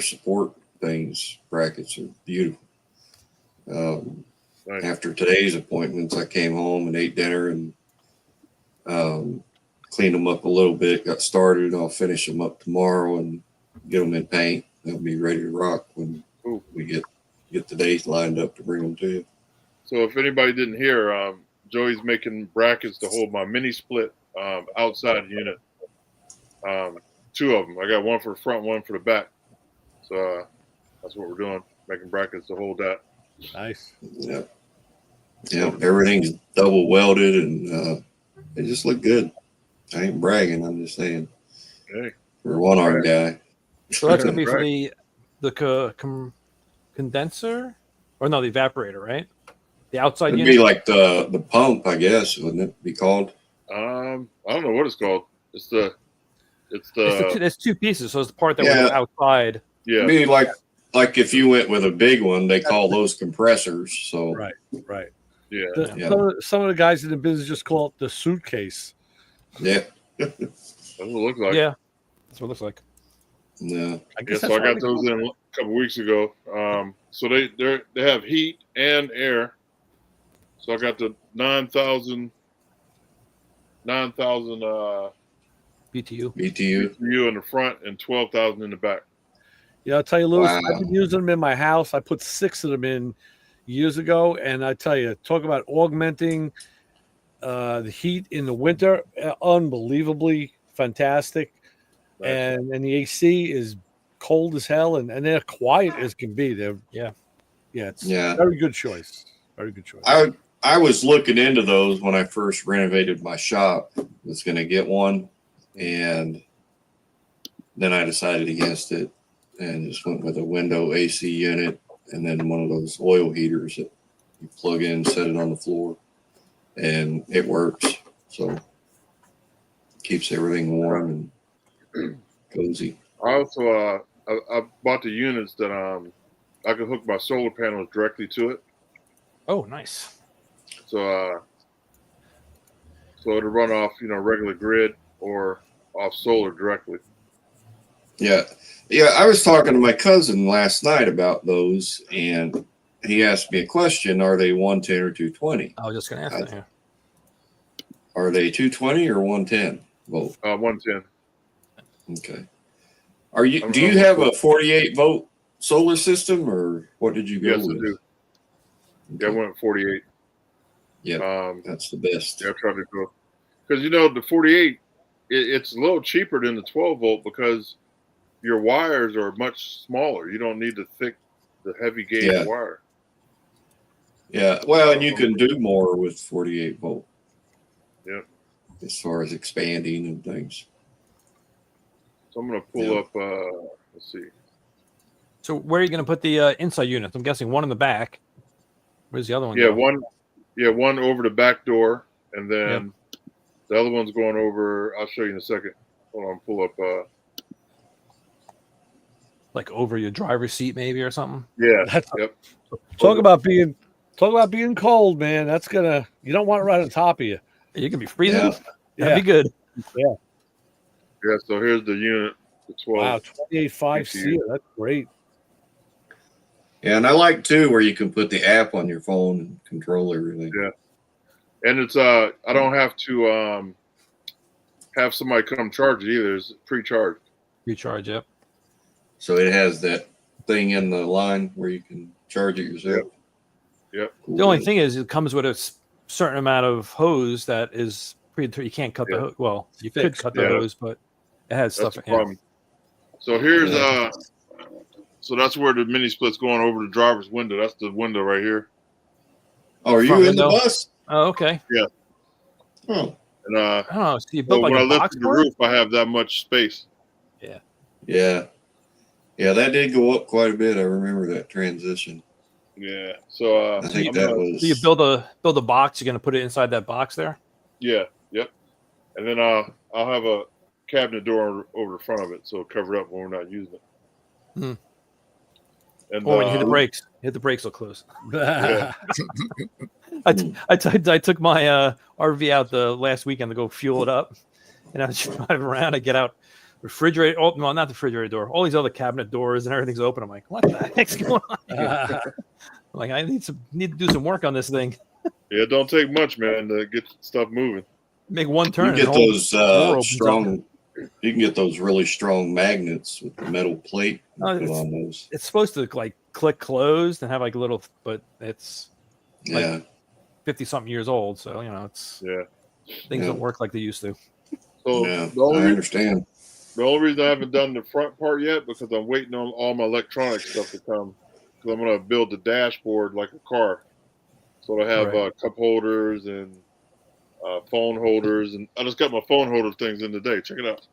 support things, brackets are beautiful. Nice. After today's appointments, I came home and ate dinner and cleaned them up a little bit, got started. I'll finish them up tomorrow and get them in paint. They'll be ready to rock when we get the days lined up to bring them to you. So if anybody didn't hear, Joey's making brackets to hold my mini split outside unit. Two of them. I got one for the front, one for the back. So that's what we're doing, making brackets to hold that. Nice. Yeah. Yeah. Everything's double welded and they just look good. I ain't bragging. I'm just saying. Hey. For a one arm guy. So that's gonna be for Right. the condenser, or no, the evaporator, right? The outside It'd unit. be like the pump, I guess, wouldn't it be called? I don't know what it's called. It's the It's two pieces. So it's the part that Yeah. was outside. yeah. It'd be like if you went with a big one, they call those compressors. So Right. Right. Yeah. Yeah. Some of the guys in the business just call it the suitcase. yeah. That's what it looks like. Yeah, that's what it looks like. No. I Yeah, guess so that's I got why those in a couple weeks ago. So they have heat and air. So I got the 9,000 BTU. BTU. BTU in the front and 12,000 in the back. Yeah, I'll tell you, Lewis, Wow. I've been using them in my house. I put 6 of them in years ago, and I tell you, talk about augmenting the heat in the winter, unbelievably fantastic. Nice. And the AC is cold as hell, and they're quiet as can be. It's Yeah. very good choice. Very good choice. I was looking into those when I first renovated my shop. Was going to get one, and then I decided against it and just went with a window AC unit and then one of those oil heaters that you plug in, set it on the floor, and it works. So keeps everything warm and cozy. I also I bought the units that I could hook my solar panels directly to it. Oh, nice. So it'll run off, regular grid or off solar directly. Yeah. Yeah. I was talking to my cousin last night about those, and he asked me a question. Are they 110 or 220? I was just gonna ask that. Yeah. Are they 220 or 110? Both. 110. Okay. Do you have a 48-volt solar system, or what did you go Yes, with? I do. Okay. Yeah, I went 48. Yeah, that's the best. Yeah, I tried to go because the 48, it's a little cheaper than the 12 volt because your wires are much smaller. You don't need the heavy gauge wire. Yeah. Well, and you can do more with 48 volt. Yeah. As far as expanding and things. So I'm gonna pull up. Let's see. So where are you going to put the inside units? I'm guessing one in the back. Where's the other one? Yeah, go? one over the back door, and then the other one's going over. I'll show you in a second. Hold on, pull up. Like over your driver's seat, maybe, or something. Yeah. Yep. Talk about being cold, man. That's you don't want it right on top of you. You can be freezing. Yeah. That'd be good. Yeah. Yeah. So here's the unit. The 12. Wow, 28.5C. That's great. Yeah, and I like too where you can put the app on your phone and control everything. Yeah. And it's I don't have to have somebody come charge it either. It's pre-charged. Recharge, yep. So it has that thing in the line where you can charge it yourself. Yep. Cool. The only thing is, it comes with a certain amount of hose that is you can't cut the hose. Well, you could cut the hose, but it has That's stuff the in it. problem. So here's so that's where the mini split's going over the driver's window. That's the window right here. Oh, are you Front in window? the bus? Oh, okay. Yeah. Oh. And I don't know. So you so built like when I a box lifted the for it? roof, I have that much space. Yeah. Yeah. Yeah, that did go up quite a bit. I remember that transition. Yeah. So I think that was. So you build a box. You're going to put it inside that box there. Yeah. Yep. And then I'll have a cabinet door over the front of it, so it'll cover it up when we're not using it. Hmm. And Or when you hit the brakes, will close. Yeah. I took my RV out the last weekend to go fuel it up, and I was driving around. I get out, refrigerator. Oh no, not the refrigerator door. All these other cabinet doors and everything's open. I'm like, what the heck's going on here? I'm like, I need to do some work on this thing. Yeah, it don't take much, man, to get stuff moving. Make one turn. You get and the whole those door opens strong. up. You can get those really strong magnets with the metal plate. Oh, Put on those. It's supposed to like click closed and have like a little, but it's Yeah. 50-something years old, so things don't work like they used to. So Yeah, the only I understand. The only reason I haven't done the front part yet because I'm waiting on all my electronic stuff to come. Because I'm going to build the dashboard like a car. So I have cup holders and phone holders, and I just got my phone holder things in today. Check it out.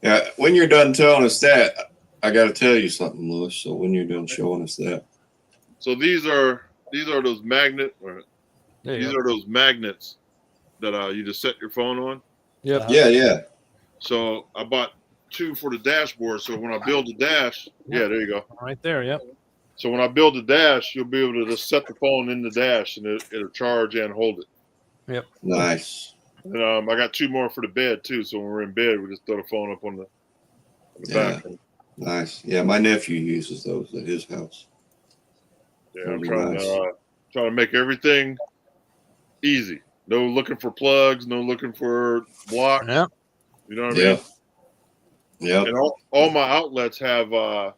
Yeah, when you're done telling us that, I got to tell you something, Lewis. So when you're done showing us that, So these are those magnet. These are those magnets that you just set your phone on. Yep. Yeah. So I bought 2 for the dashboard. So when I build the dash, there you go. Right there. Yep. So when I build the dash, you'll be able to just set the phone in the dash, and it'll charge and hold it. Yep. Nice. And I got 2 more for the bed too. So when we're in bed, we just throw the phone up on the back. Nice. Yeah, my nephew uses those at his house. Yeah, I'm trying to make everything easy. No looking for plugs, no looking for blocks. Yep. You know what I mean? Yeah. And all my outlets have the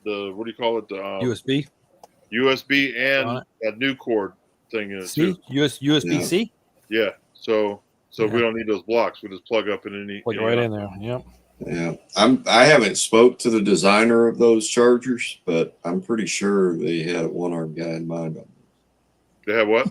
what do you call it? The USB and that new cord thing in it too. USB-C? Yeah. So we don't need those blocks. We just plug up in any right in there. Yep. Yeah. I haven't spoke to the designer of those chargers, but I'm pretty sure they had a one-armed guy in mind on them. They have what?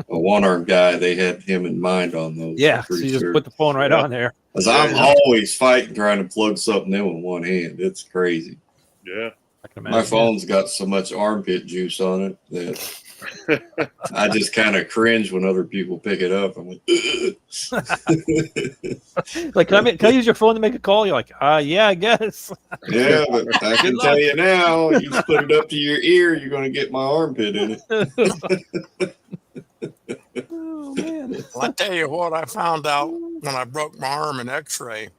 A one-armed guy. They had him in mind on those. Yeah. So you just put the phone right on there. Because I'm always fighting trying to plug something in with one hand. It's crazy. Yeah. I can imagine. My phone's got so much armpit juice on it that I just kind of cringe when other people pick it up. I'm like, like, can I use your phone to make a call? You're like, yeah, I guess. yeah, but I can tell you now, you just put it up to your ear, you're going to get my armpit in it. Oh, man. Well, I tell you what, I found out when I broke my arm in X-ray,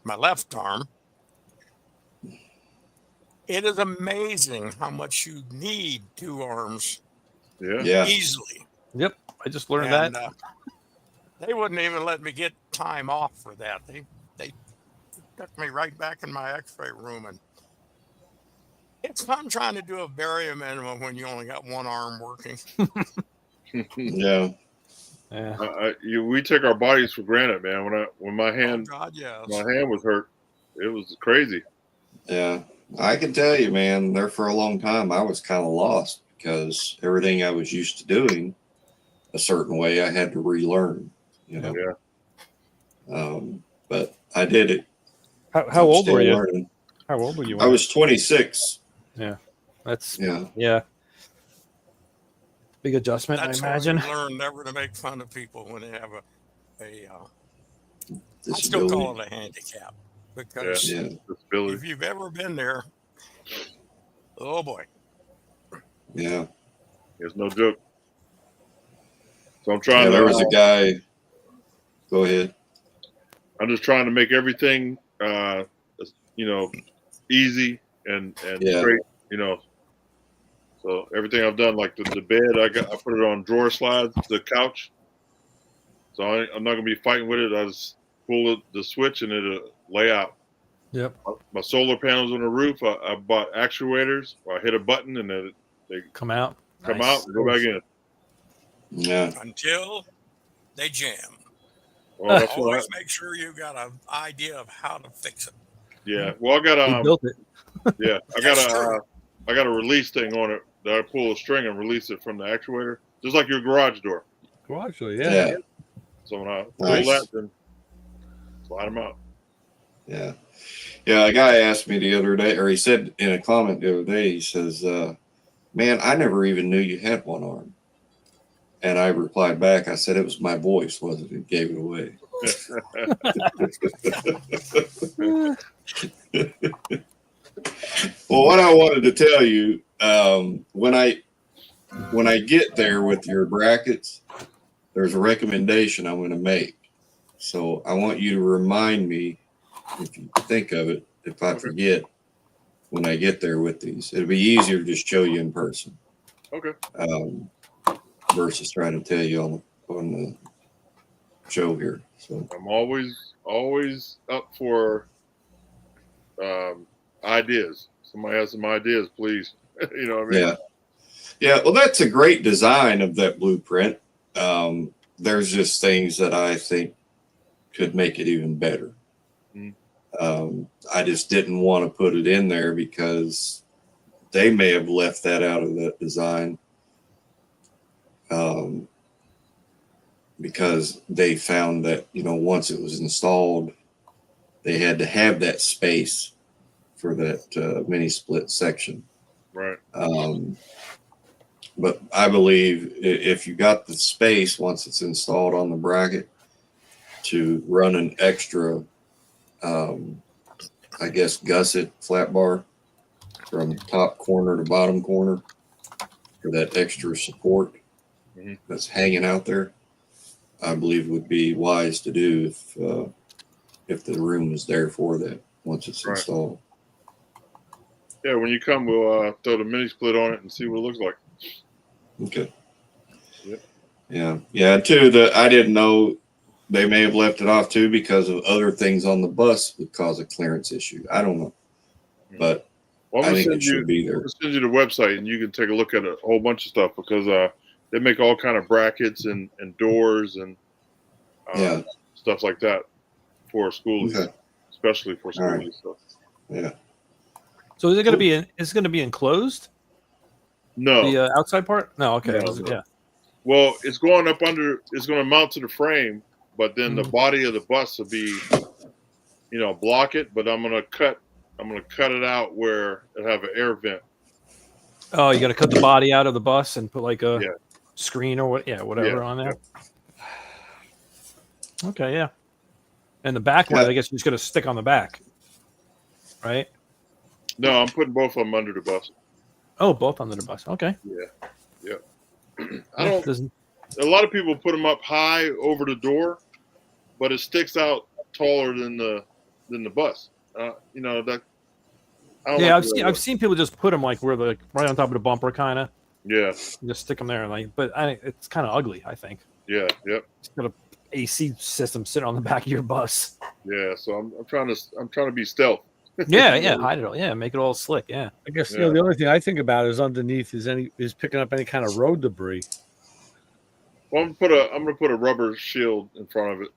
my left arm. It is amazing how much you need 2 arms Yeah. easily. Yep. I just learned that. They wouldn't even let me get time off for that. They took me right back in my X-ray room, and it's fun trying to do a bare minimum when you only got one arm working. Yeah. Yeah. We take our bodies for granted, man. When my Oh hand God, yes. was hurt, it was crazy. Yeah. I can tell you, man, there for a long time, I was kind of lost because everything I was used to doing a certain way, I had to relearn, you know. Yeah. But I did it. How I'm old were still you? learning. How old were you? I was 26. Yeah. That's Yeah. big adjustment, That's I imagine. how you learn never to make fun of people when they have a I still Disability. call it a handicap because Yeah. Disability. if you've ever been there, oh boy. Yeah. It's no joke. So I'm Yeah. trying There was a guy. Go ahead. I'm just trying to make everything, easy and Yeah. straight, So everything I've done, like the bed, I put it on drawer slides, the couch. So I'm not gonna be fighting with it. I just pull the switch and it'll lay out. Yep. My solar panels on the roof, I bought actuators. Where I hit a button and then they Come out. come Nice. out and go back in. Yeah. Until they jam. Well, that's what Always make sure you got an idea of how to fix it. yeah. Well, I got You built it. yeah, I got a release thing on it that I pull a string and release it from the actuator, just like your garage door. Garage door, Yeah. So when I pull Nice. that, then slide them out. Yeah. Yeah. A guy asked me the other day, or he said in a comment the other day, he says, man, I never even knew you had one arm. And I replied back, I said, it was my voice, wasn't it? Gave it away. Well, what I wanted to tell you, when I get there with your brackets, there's a recommendation I'm going to make. So I want you to remind me, if you think of it, if I forget, when I get there with these. It'll be easier to just show you in person. Okay. Versus trying to tell you on the show here. So I'm always up for ideas. Somebody has some ideas, please. You know what I mean? yeah. Yeah, well, that's a great design of that blueprint. There's just things that I think could make it even better. I just didn't want to put it in there because they may have left that out of that design because they found that, once it was installed, they had to have that space for that mini split section. Right. But I believe if you got the space once it's installed on the bracket to run an extra, gusset flat bar from top corner to bottom corner for that extra support that's hanging out there, I believe would be wise to do if the room is there for that once it's installed. Yeah, when you come, we'll throw the mini split on it and see what it looks like. Okay. Yep. Yeah. Yeah. Too, I didn't know they may have left it off too because of other things on the bus would cause a clearance issue. I don't know, but I think it should be there. I'll send you the website and you can take a look at a whole bunch of stuff because they make all kind of brackets and doors and stuff like that for schoolies, especially for schoolies. Right. So. Yeah. So is it going to be? Is it going to be enclosed? No. The outside part? No. Okay. No. Yeah. Well, it's going up under. It's going to mount to the frame, but then the body of the bus will be, block it. But I'm going to cut it out where it'll have an air vent. Oh, you got to cut the body out of the bus and put like a screen or whatever on there. Yeah. Okay. Yeah. And the back one, I guess, you're just going to stick on the back, right? No, I'm putting both of them under the bus. Oh, both under the bus. Okay. Yeah. A lot of people put them up high over the door, but it sticks out taller than the bus. I've seen people just put them like where they're right on top of the bumper, kind of. Yeah. Just stick them there, but it's kind of ugly, I think. Yeah. Yep. Just gotta AC system sitting on the back of your bus. Yeah, so I'm trying to be stealth. Yeah, hide it all. Yeah, make it all slick. Yeah. I guess Yeah. the only thing I think about is underneath is picking up any kind of road debris. Well, I'm gonna put a rubber shield in front of it.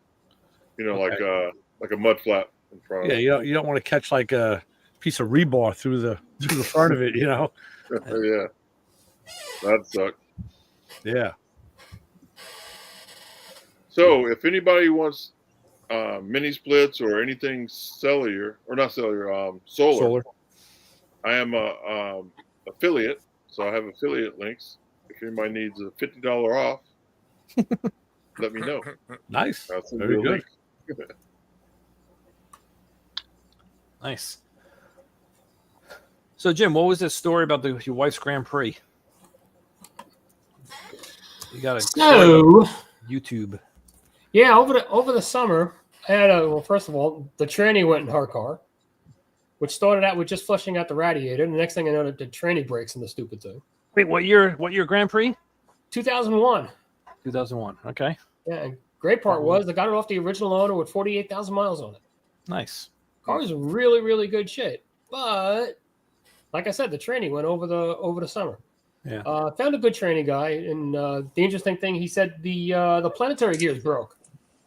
Like a mud flap in front of Yeah, it. you don't want to catch like a piece of rebar through the front of it. Yeah, that sucked. Yeah. So if anybody wants mini splits or anything cellular or not cellular, solar. I am a affiliate, so I have affiliate links. If anybody needs a $50 off, let me know. Nice. I'll send Very you a good. link. Nice. So, Jim, what was this story about your wife's Grand Prix? You got a So, YouTube. yeah, over the summer, I had well, first of all, the tranny went in her car, which started out with just flushing out the radiator. And the next thing I know, the tranny breaks in the stupid thing. Wait, what year Grand Prix? 2001. 2001. Okay. Yeah, and great part was I got it off the original owner with 48,000 miles on it. Nice. Car was in really, really good shape. But like I said, the tranny went over the summer. Yeah. Found a good tranny guy, and the interesting thing, he said the planetary gears broke.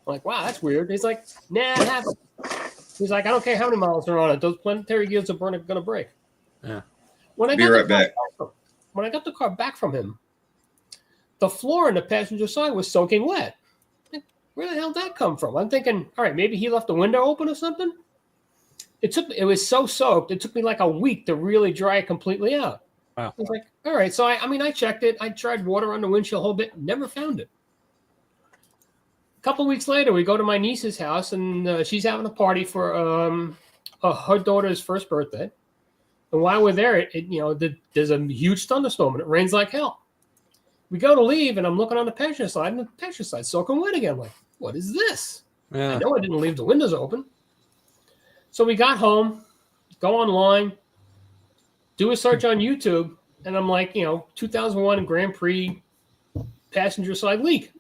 I'm like, wow, that's weird. He's like, nah, it happened. He's like, I don't care how many miles are on it. Those planetary gears are going to break. Yeah. When I Be got right back. When I got the car back from him, the floor on the passenger side was soaking wet. Like, where the hell did that come from? I'm thinking, all right, maybe he left the window open or something. It was so soaked, it took me like a week to really dry it completely out. Wow. I was like, all right. So I checked it. I tried water on the windshield a whole bit, never found it. A couple of weeks later, we go to my niece's house, and she's having a party for her daughter's first birthday. And while we're there, there's a huge thunderstorm, and it rains like hell. We go to leave, and I'm looking on the passenger side, and the passenger side's soaking wet again. I'm like, what is this? Yeah. I know I didn't leave the windows open. So we got home, go online, do a search on YouTube, and I'm like, 2001 Grand Prix passenger side leak.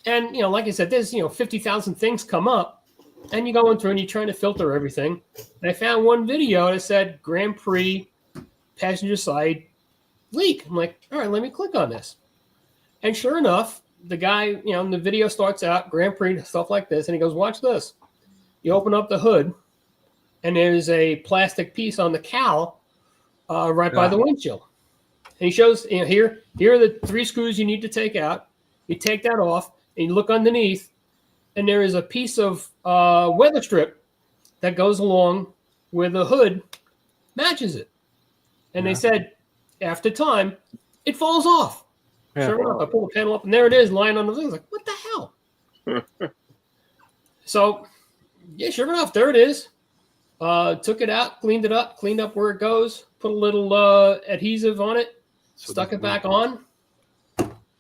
And, like I said, there's, 50,000 things come up, and you go in through and you're trying to filter everything. And I found one video that said Grand Prix passenger side leak. I'm like, all right, let me click on this. And sure enough, the guy, the video starts out, Grand Prix, stuff like this, and he goes, watch this. You open up the hood, and there's a plastic piece on the cowl right by the windshield. And he shows, here are the 3 screws you need to take out. You take that off, and you look underneath, and there is a piece of weather strip that goes along where the hood matches it. And they said, after time, it falls off. Yeah. Sure enough, I pull the panel up, and there it is, lying on the thing. I was like, what the hell? So, yeah, sure enough, there it is. Took it out, cleaned up where it goes, put a little adhesive on it, stuck it back on,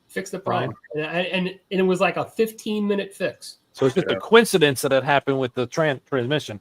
fixed the problem. And it was like a 15-minute fix. So it's just a coincidence that it happened with the transmission.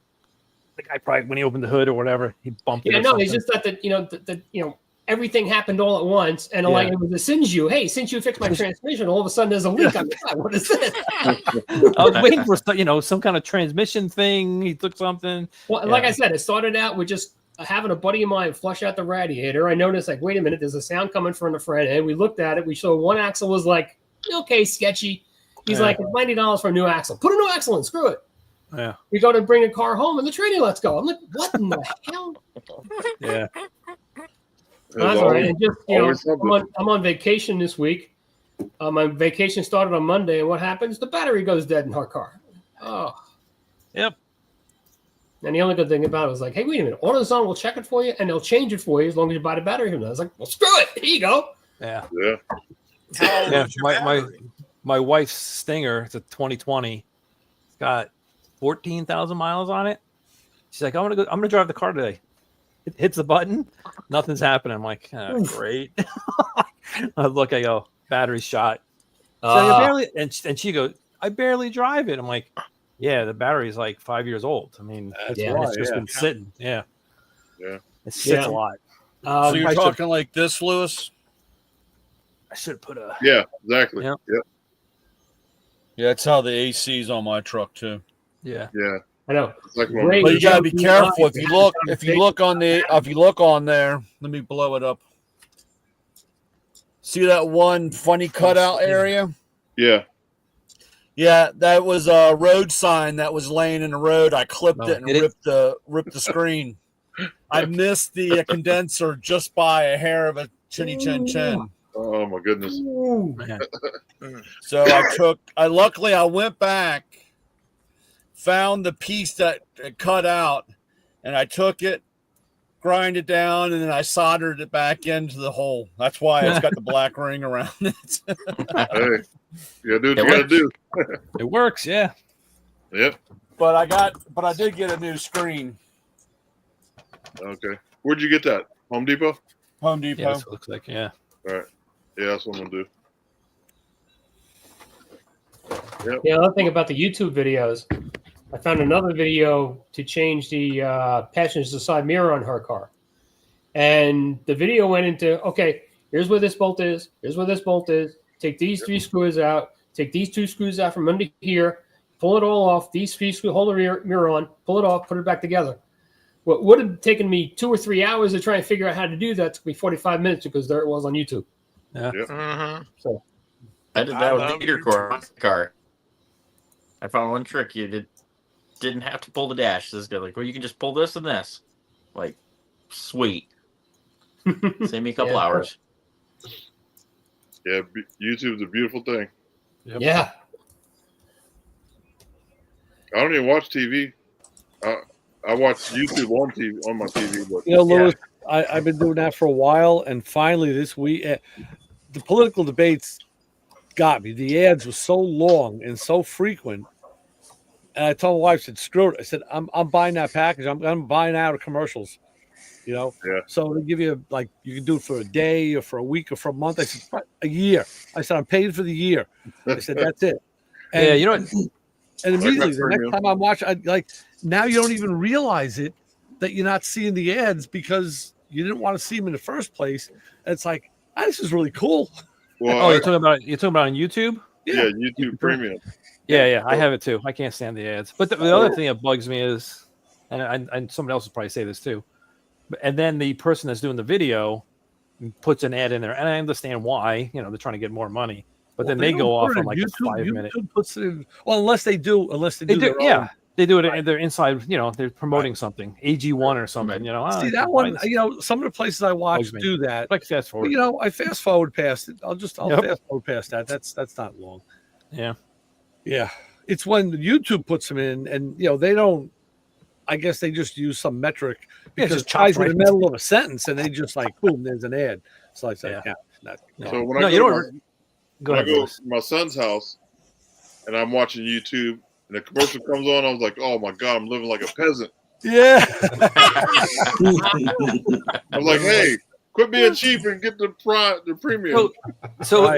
The guy probably, when he opened the hood or whatever, he bumped it. Yeah, or no, something. it's just that everything happened all at once, and like it was a singe. Hey, since you fixed my transmission, all of a sudden there's a leak. I'm like, what is this? I was waiting for some kind of transmission thing. He took something. Well, like I said, it started out with just having a buddy of mine flush out the radiator. I noticed, like, wait a minute, there's a sound coming from the front end. We looked at it. We saw one axle was like, okay, sketchy. He's like, it's $90 for a new axle. Put a new axle in. Screw it. Yeah. We go to bring the car home, and the tranny lets go. I'm like, what in the hell? Yeah. That's all right. And just, I'm on vacation this week. My vacation started on Monday, and what happens? The battery goes dead in her car. Oh. Yep. And the only good thing about it was like, hey, wait a minute. AutoZone will check it for you, and they'll change it for you as long as you buy the battery from them. I was like, well, screw it. Here you go. Yeah. Yeah. Yeah. My wife's Stinger, it's a 2020. It's got 14,000 miles on it. She's like, I'm gonna drive the car today. It hits the button, nothing's happening. I'm like, oh, great. I look, I go, battery shot. So I barely, and she goes, I barely drive it. I'm like, yeah, the battery's like 5 years old. I mean, it's just been sitting. Yeah. Yeah. It sits a lot. So you're talking like this, Lewis? I should put a. Yeah, exactly. Yep. Yep. Yeah, that's how the AC's on my truck too. Yeah. Yeah. I know. It's like Great. But you gotta be Yeah. careful if you look on there. Let me blow it up. See that one funny cutout area? Yeah. Yeah, that was a road sign that was laying in the road. I clipped it and Did it? ripped the screen. I missed the condenser just by a hair of a chinny chin chin. Oh my goodness. Man. So luckily I went back, found the piece that it cut out, and I took it, grind it down, and then I soldered it back into the hole. That's why it's got the black ring around it. Hey, you gotta do what you It gotta do. It works. Yeah. Yep. But I did get a new screen. Okay. Where'd you get that? Home Depot? Home Depot. Yeah. That's what it looks like. Yeah. All right. Yeah, that's what I'm gonna do. Yeah, another thing about the YouTube videos, I found another video to change the passenger side mirror on her car. And the video went into, okay, here's where this bolt is. Here's where this bolt is. Take these 3 screws out. Take these 2 screws out from under here. Pull it all off. These 3 screws, hold the mirror on. Pull it off. Put it back together. What would have taken me 2 or 3 hours to try and figure out how to do that took me 45 minutes because there it was on YouTube. Yeah. Yep. Mhm. So I did I that with love the heater car. I found one trick. You didn't have to pull the dash. This guy like, well, you can just pull this and this. Like, sweet. Save me a couple Yeah. hours. Yeah, YouTube's a beautiful thing. Yep. yeah, I don't even watch TV. I watch YouTube on my TV, but You know, Lewis, I've been doing that for a while, and finally this week, the political debates got me. The ads were so long and so frequent, and I told my wife, I said, "Screw it." I said, "I'm buying that package. I'm buying out of commercials." You know, Yeah. So they give you like you can do it for a day or for a week or for a month. I said, "A year." I said, "I'm paid for the year." I said, "That's it." And, Yeah. You know what? and immediately the premium. next time I'm watching, now you don't even realize it that you're not seeing the ads because you didn't want to see them in the first place. And it's like, this is really cool. well, Oh, you're talking about on YouTube? yeah, YouTube Premium. Yeah. I have it too. I can't stand the ads. But the other thing that bugs me is, and someone else will probably say this too, and then the person that's doing the video puts an ad in there, and I understand why. You know, they're trying to get more money. But then they don't go put off it on in like YouTube. a 5 minute. YouTube puts it in, well, unless they do their Yeah, own. they do it. And they're inside. You know, they're promoting something, AG1 or something. You know, See that one? You know, some of the places I watch Bugs me. do that. like fast But, forward. you know, I fast forward past it. I'll Yep. fast forward past that. That's not long. Yeah. Yeah, it's when YouTube puts them in, and you know they don't. I guess they just use some metric Yeah, it's because just it ties chopped in the middle of a sentence, and they just like boom, there's an ad. So I said, Yeah. So when No, I you go, don't. Go when I ahead. go Lewis. to my son's house and I'm watching YouTube and the commercial comes on, I was like, oh my God, I'm living like a peasant. Yeah, I'm like, hey, quit being cheap and get the premium. So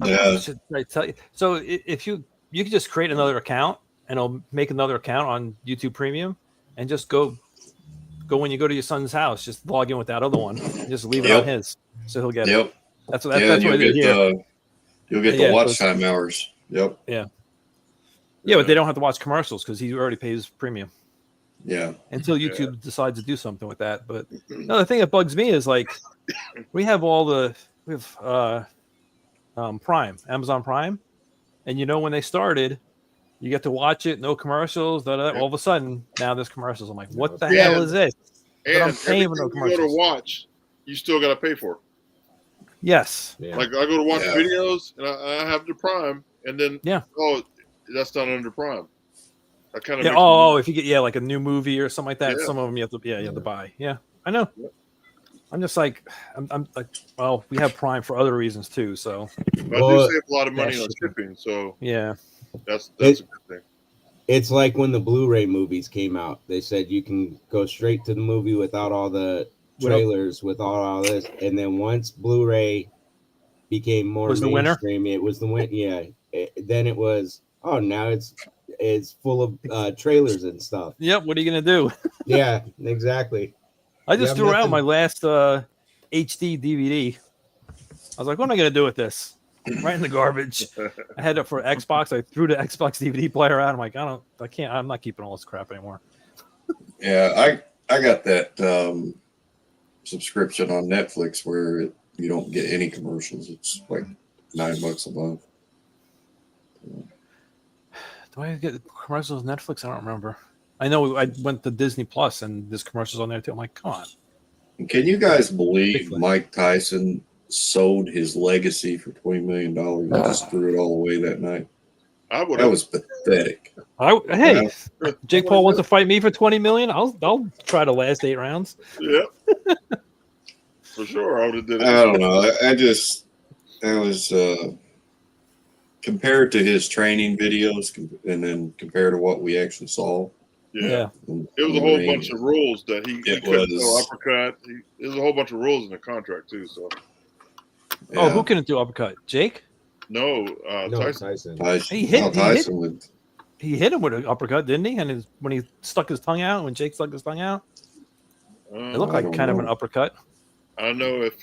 Yeah. should I tell you? So if you can just create another account and I'll make another account on YouTube Premium and just go when you go to your son's house, just log in with that other one, and just leave it Yep. on his, so he'll get it. Yep. That's Yeah, what I did here. you'll get Yeah, the it watch goes- time hours. Yep. Yeah, but they don't have to watch commercials because he already pays premium Yeah. until YouTube decides to do something with that. But no, the thing that bugs me is like we have Prime, Amazon Prime, and you know when they started, you get to watch it, no commercials. All of a sudden, now there's commercials. I'm like, what the Yeah. hell is this? And I'm paying for no everything you go to commercials. watch, you still got to pay for. Yes. yeah. Like I go to watch Yeah. videos and I have the Prime, and then Yeah. that's not under Prime. That kind of Yeah. If you get like a new movie or something like that, Yeah. some of them you have to buy. Yeah, I know. I'm just like I'm like, well, we have Prime for other reasons too. So I Well, do save a lot of money that's on shipping, so yeah. that's a good thing. It's like when the Blu-ray movies came out. They said you can go straight to the movie without all the trailers, without all this. And then once Blu-ray became more Was the winner? mainstream, it was the win. Yeah. Then it was, now it's full of trailers and stuff. Yep. What are you gonna do? Yeah, exactly. I just have threw out nothing- my last HD DVD. I was like, what am I gonna do with this? right in the garbage. I had it for Xbox. I threw the Xbox DVD player out. I'm like, I'm not keeping all this crap anymore. Yeah, I got that subscription on Netflix where you don't get any commercials. It's like $9 a month. Do I get commercials on Netflix? I don't remember. I know I went to Disney Plus and there's commercials on there too. I'm like, come on. And can you guys believe Bigfoot. Mike Tyson sold his legacy for $20 million and just threw it all away that night? I would. That was pathetic. Hey, Jake Paul wants to fight me for $20 million. I'll try the last 8 rounds. Yeah, for sure. I would have did it. I don't know. That was compared to his training videos, and then compared to what we actually saw. Yeah. It was a whole bunch of rules that he couldn't throw uppercut. There's a whole bunch of rules in the contract too. So. Yeah. Oh, who couldn't do uppercut? Jake? No, Tyson. He hit him with an Oh, uppercut, didn't he? And when he stuck his tongue out, when Jake stuck his tongue out, it looked like kind of an uppercut. I don't know if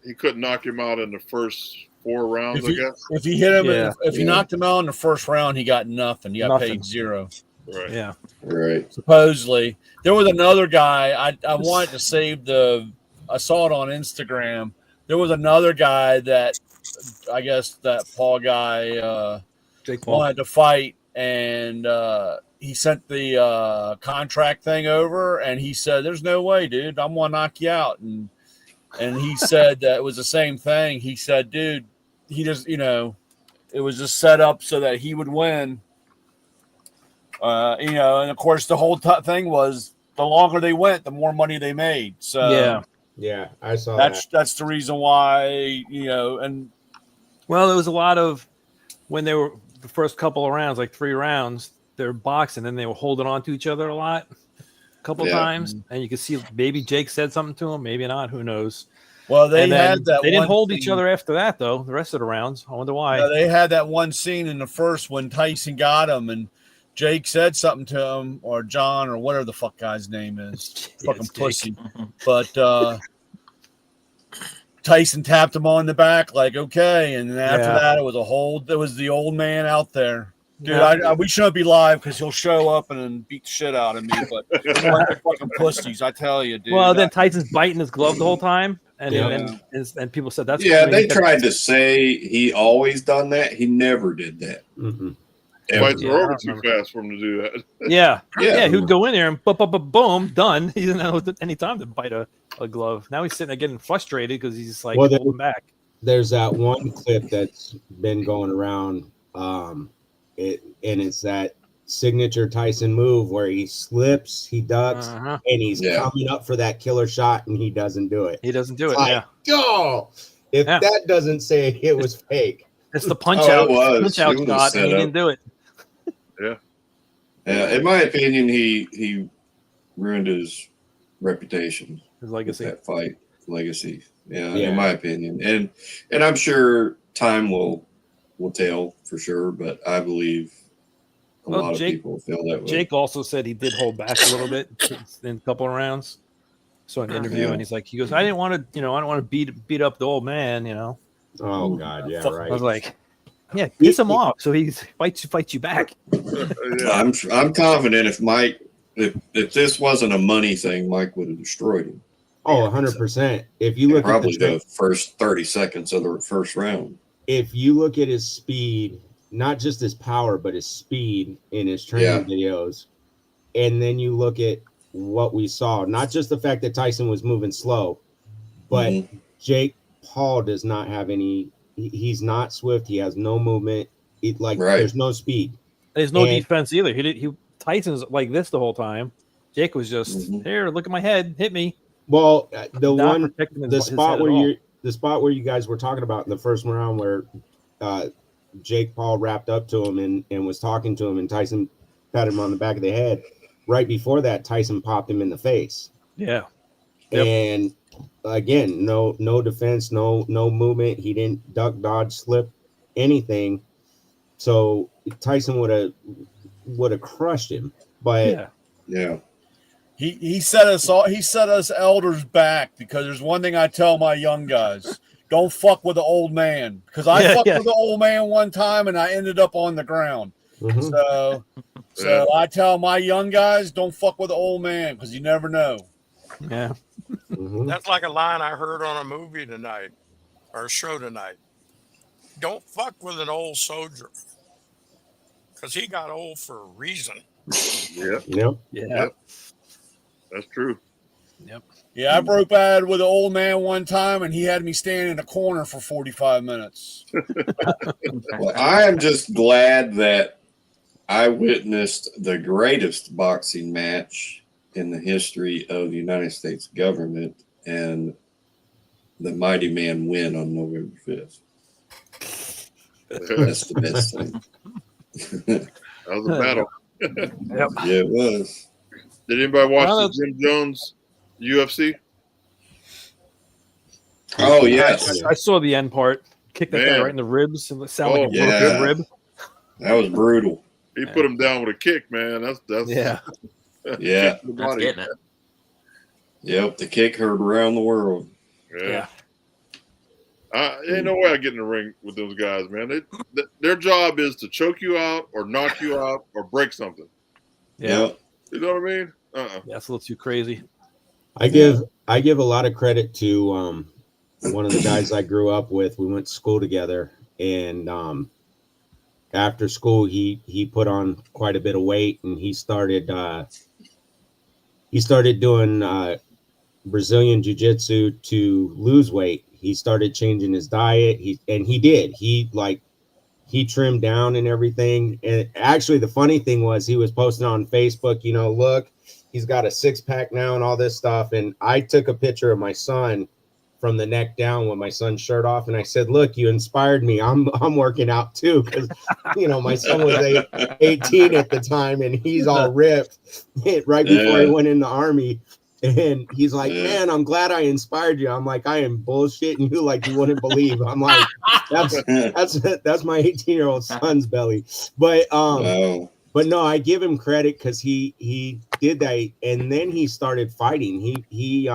he couldn't knock him out in the first 4 rounds. I guess if he hit him, if he knocked him out in the first round, he got nothing. He got paid 0. Right. Yeah. Right. Supposedly, there was another guy. I wanted to save I saw it on Instagram. There was another guy that I guess that Paul guy Jake Paul wanted to fight, and he sent the contract thing over, and he said, "There's no way, dude. I'm gonna knock you out." And he said that it was the same thing. He said, "Dude, he just it was just set up so that he would win." And of course the whole thing was the longer they went, the more money they made. So yeah, I saw that's the reason why, and well, there was a lot of when they were the first couple of rounds, like 3 rounds, they're boxing and they were holding on to each other a lot, a couple times, and you could see maybe Jake said something to him, maybe not, who knows. Well, they didn't hold each other after that though. The rest of the rounds, I wonder why. Yeah, they had that one scene in the first when Tyson got him and Jake said something to him, or John, or whatever the fuck guy's name is. Fucking pussy. But Tyson tapped him on the back, like, okay. And then after that, it was the old man out there. Dude, we shouldn't be live because he'll show up and beat the shit out of me. But fucking pussies, I tell you, dude. Well, then Tyson's biting his glove the whole time. And people said that's they tried to say he always done that. He never did that. Mm-hmm. Fights were over too fast for him to do that. Yeah. He'd go in there and boom, done. He didn't have any time to bite a glove. Now he's sitting there getting frustrated because he's like holding back. There's that one clip that's been going around, and it's that signature Tyson move where he slips, he ducks, and he's coming up for that killer shot, and he doesn't do it. He doesn't do it. Like, if that doesn't say it was fake, it's the punch out shot, and he didn't do it. Yeah. In my opinion, he ruined his reputation, his legacy. With that fight legacy. Yeah, in my opinion, and I'm sure time will tell for sure, but I believe a lot of people feel that way. Jake also said he did hold back a little bit in a couple of rounds. So an interview, and he goes, I didn't want to, beat up the old man, Oh God, yeah, right. I was like, yeah, piss him off so he fights you back. I'm confident if this wasn't a money thing, Mike would have destroyed him. Oh, 100%. If you look probably at the first 30 seconds of the first round. If you look at his speed, not just his power, but his speed in his training videos, and then you look at what we saw, not just the fact that Tyson was moving slow, but Jake Paul does not have any. He's not swift. He has no movement. There's no speed. There's no defense either. Tyson's like this the whole time. Jake was just here. Look at my head. Hit me. Well, the spot where you guys were talking about in the first round where Jake Paul wrapped up to him and was talking to him, and Tyson patted him on the back of the head. Right before that, Tyson popped him in the face. Yeah. And again, no defense, no movement. He didn't duck, dodge, slip, anything. So Tyson would have crushed him. But he set us elders back, because there's one thing I tell my young guys: don't fuck with the old man, because I fucked with the old man one time and I ended up on the ground. Mhm. So I tell my young guys, don't fuck with the old man because you never know. Yeah. Mhm. That's like a line I heard on a movie tonight or a show tonight. Don't fuck with an old soldier because he got old for a reason. Yeah. Yep. Yep. That's true. Yep. Yeah, I broke bad with an old man one time, and he had me standing in a corner for 45 minutes. Well, I am just glad that I witnessed the greatest boxing match in the history of the United States government and the mighty man win on November 5th. That's the best thing. That was a battle. Yep. Yeah, it was. Did anybody watch Well, the Jim Jones UFC? Oh, yes. I saw the end part. Kicked that guy Man. right in the ribs. It sounded like a yeah. broken rib. That was brutal. He put him down with a kick, man. That's Yeah. Yeah. kick to the That's body. getting it. Yep, the kick heard around the world. Yeah. Ain't no way I get in the ring with those guys, man. Their job is to choke you out or knock you out or break something. Yeah. Yep. You know what I mean? Yeah, it's a little too crazy. I give a lot of credit to one of the guys I grew up with. We went to school together, and after school he put on quite a bit of weight, and he started doing Brazilian jiu-jitsu to lose weight. He started changing his diet. He trimmed down and everything. And actually the funny thing was he was posting on Facebook, look, he's got a 6-pack now and all this stuff. And I took a picture of my son from the neck down with my son's shirt off. And I said, look, you inspired me. I'm working out too. Cause my son was 18 at the time and he's all ripped right before he went in the army. And he's like, man, I'm glad I inspired you. I'm like, I am bullshitting you like you wouldn't believe. I'm like, that's my 18-year-old son's belly. But Wow. but no, I give him credit because he did that, and then he started fighting. He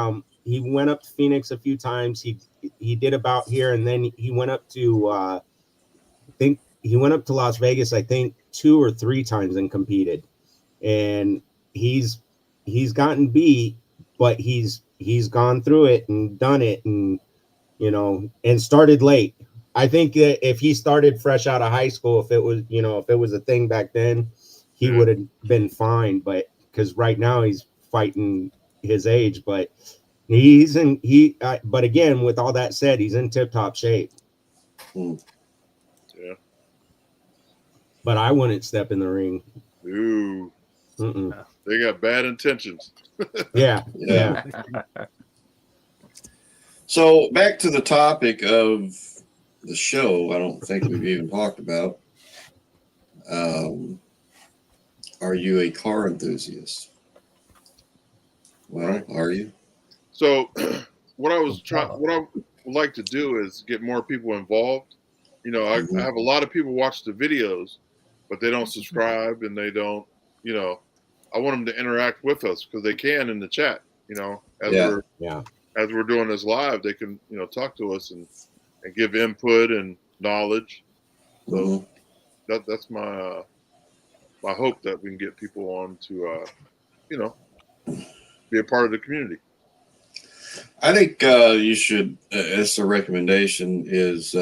went up to Phoenix a few times. He did about here, and then he went up to I think he went up to Las Vegas, I think 2 or 3 times and competed. And he's gotten beat, but he's gone through it and done it, and and started late. I think that if he started fresh out of high school, if it was a thing back then, he would have been fine. But because right now he's fighting his age, but but again, with all that said, he's in tip-top shape. Hmm. Yeah. But I wouldn't step in the ring. Ooh. Mm-mm. They got bad intentions. Yeah. So back to the topic of the show. I don't think we've even talked about. Are you a car enthusiast? Well, are you? So what I would like to do is get more people involved. I have a lot of people watch the videos, but they don't subscribe and they don't, I want them to interact with us because they can in the chat, as we're doing this live, they can, talk to us and give input and knowledge. So that's my hope that we can get people on to, be a part of the community. I think you should, as a recommendation, is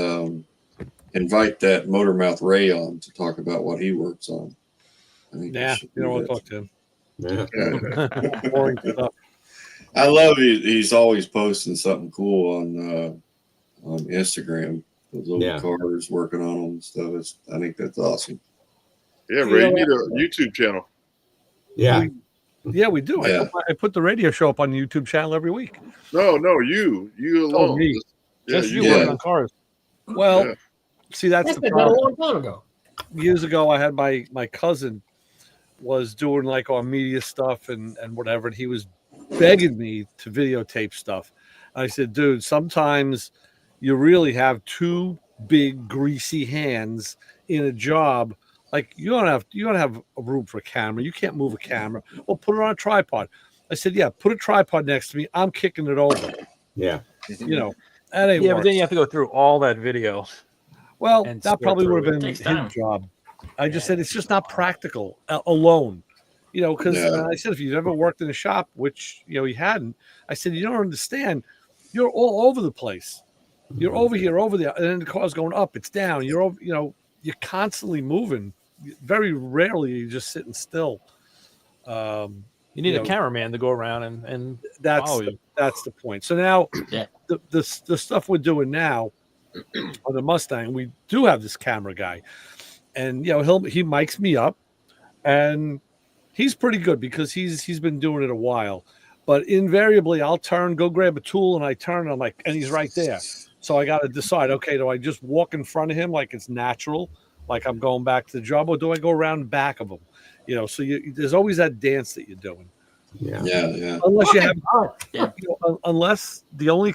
invite that Motormouth Ray on to talk about what he works on. I think you don't want to talk to him. Yeah. Boring stuff. I love he's always posting something cool on Instagram. Those old cars, working on them and stuff. I think that's awesome. Yeah, Ray, you need a YouTube channel. Yeah. Yeah, we do. Yeah. I put the radio show up on the YouTube channel every week. No, you alone. Oh, me. Just you working on cars. Well, see, that's the That a problem. long time ago. Years ago, I had my cousin was doing like our media stuff and whatever, and he was begging me to videotape stuff. I said, dude, sometimes you really have 2 big greasy hands in a job. Like you don't have a room for a camera. You can't move a camera. Well, put it on a tripod. I said, yeah, put a tripod next to me. I'm kicking it over. Yeah. That ain't Yeah, but work. then you have to go through all that video. Well, and that sort probably through would have it. been Takes his time. job. I just said it's just not practical alone. You know, because Yeah. I said if you've ever worked in a shop, which he hadn't, I said you don't understand. You're all over the place. You're over here, over there, and then the car's going up, it's down. You're over, you're constantly moving. Very rarely are you just sitting still. You need a cameraman to go around and That's follow you. that's the point. So now, Yeah. the stuff we're doing now on the Mustang, we do have this camera guy, and he mics me up, and he's pretty good because he's been doing it a while. But invariably, I'll go grab a tool, and I turn, and I'm like, and he's right there. So I got to decide, okay, do I just walk in front of him like it's natural, like I'm going back to the job, or do I go around the back of him? So there's always that dance that you're doing. Yeah. Unless you have, Yeah. unless the only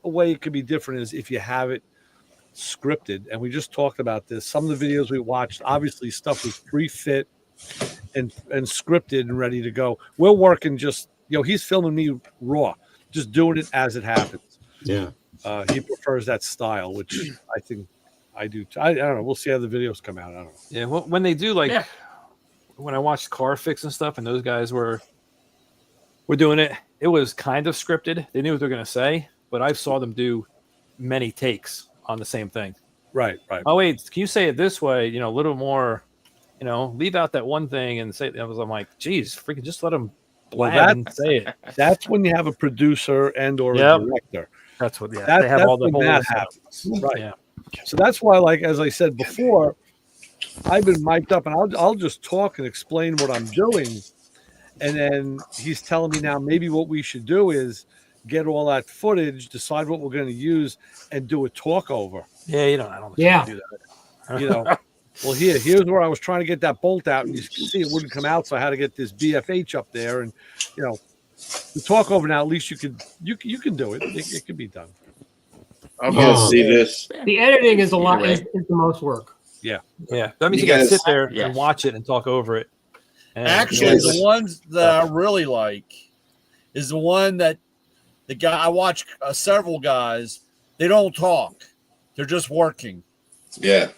way it could be different is if you have it scripted. And we just talked about this. Some of the videos we watched, obviously, stuff was pre-fit and scripted and ready to go. We're working just, he's filming me raw, just doing it as it happens. Yeah. He prefers that style, which I think I do. I don't know. We'll see how the videos come out. I don't know. Yeah, well, when they do when I watched Car Fix and stuff, and those guys were doing it, it was kind of scripted. They knew what they're going to say, but I saw them do many takes on the same thing. Right. Oh wait, can you say it this way? A little more. Leave out that one thing and say. I'm like, geez, freaking just let them blab and say it. That's when you have a producer and or a director. That's what. Yeah, they have all the when whole that happens. Right. Yeah. So that's why, like as I said before, I've been mic'd up, and I'll just talk and explain what I'm doing, and then he's telling me now maybe what we should do is get all that footage, decide what we're going to use, and do a talk over. Yeah, I don't do that. Well, here's where I was trying to get that bolt out, and you can see it wouldn't come out, so I had to get this BFH up there, and the talk over now. At least you can do it. It can be done. I'm gonna see this. The editing is a lot. Is the most work. Yeah. That means you gotta sit there and watch it and talk over it. And actually, the ones that I really like is the one that the guy I watch several guys. They don't talk; they're just working. Yeah.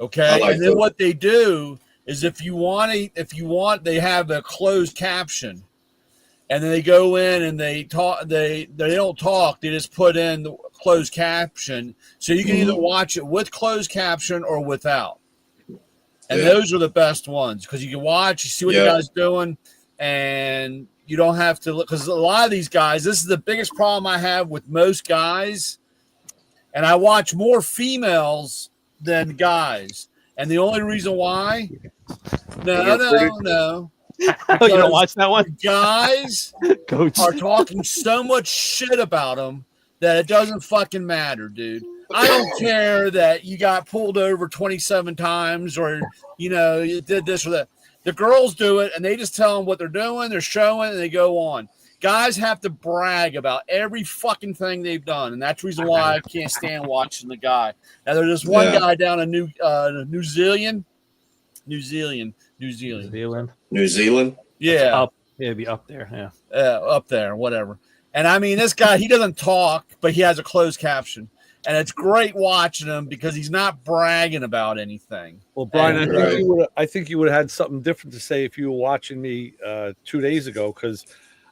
Okay, like and then those. what they do is if you want, they have a closed caption, and then they go in and they talk. They don't talk; they just put in the closed caption, so you can either watch it with closed caption or without. And those are the best ones because you can watch, you see what the guy's doing, and you don't have to look. Because a lot of these guys, this is the biggest problem I have with most guys, and I watch more females than guys. And the only reason why, no. You don't watch that one? Guys are talking so much shit about them that it doesn't fucking matter, dude. I don't care that you got pulled over 27 times or, you did this or that. The girls do it, and they just tell them what they're doing, they're showing, and they go on. Guys have to brag about every fucking thing they've done, and that's the reason why I can't stand watching the guy. Now, there's this one guy down in New Zealand. Yeah. It'd be up there. Yeah. Up there, whatever. And I mean, this guy, he doesn't talk, but he has a closed caption. And it's great watching him because he's not bragging about anything. Well, Brian, I think you would have had something different to say if you were watching me 2 days ago, because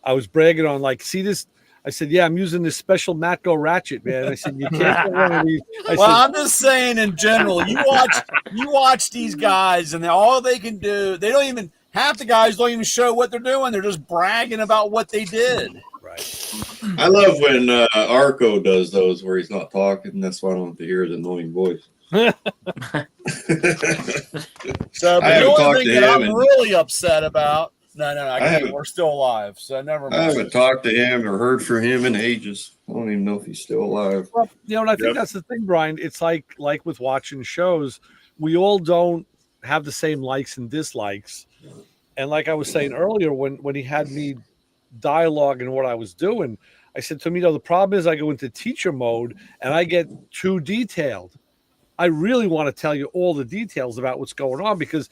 I was bragging on, like, see this. I said, yeah, I'm using this special Matco ratchet, man. I said, you can't get one of these. I'm just saying in general, you watch these guys, and all they can do, they don't even, half the guys don't even show what they're doing. They're just bragging about what they did. Right. I love when Arco does those where he's not talking. That's why I don't have to hear his annoying voice. So the only thing that I'm really upset about, we're still alive, so never mind. I haven't talked to him or heard from him in ages. I don't even know if he's still alive. Well, and I think that's the thing, Brian. It's like with watching shows, we all don't have the same likes and dislikes. And like I was saying earlier, when he had me dialogue and what I was doing, I said to him, the problem is I go into teacher mode and I get too detailed. I really want to tell you all the details about what's going on because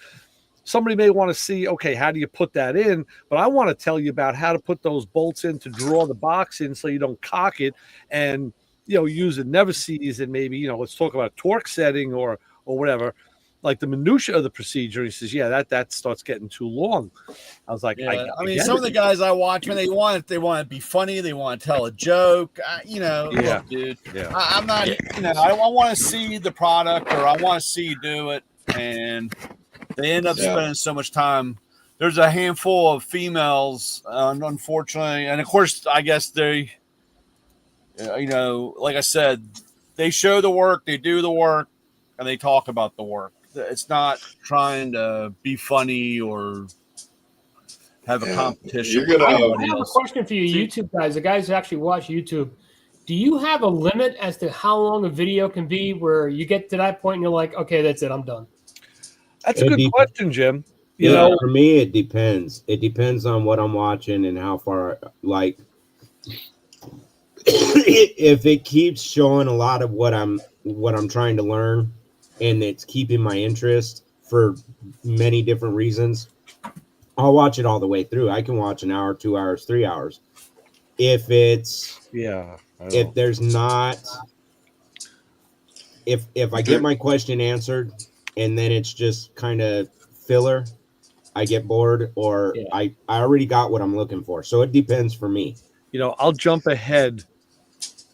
somebody may want to see, okay, how do you put that in? But I want to tell you about how to put those bolts in to draw the box in so you don't cock it and use and never sees, and maybe let's talk about a torque setting or whatever, like the minutia of the procedure. He says, yeah, that starts getting too long. I was like, yeah. I mean, some of the guys I watch, when they want to be funny, they want to tell a joke. Look, dude, I'm not. I want to see the product, or I want to see you do it, and they end up spending so much time. There's a handful of females, unfortunately, and of course, I guess they, like I said, they show the work, they do the work, and they talk about the work. It's not trying to be funny or have a competition. I have a question for you, YouTube guys. The guys who actually watch YouTube, do you have a limit as to how long a video can be where you get to that point and you're like, okay, that's it, I'm done? That's a good question, Jim. For me, it depends. It depends on what I'm watching and how far, like, if it keeps showing a lot of what I'm trying to learn, and it's keeping my interest for many different reasons, I'll watch it all the way through. I can watch an hour, 2 hours, 3 hours. If it's if there's not, if I get my question answered and then it's just kind of filler, I get bored, or I already got what I'm looking for. So it depends for me. I'll jump ahead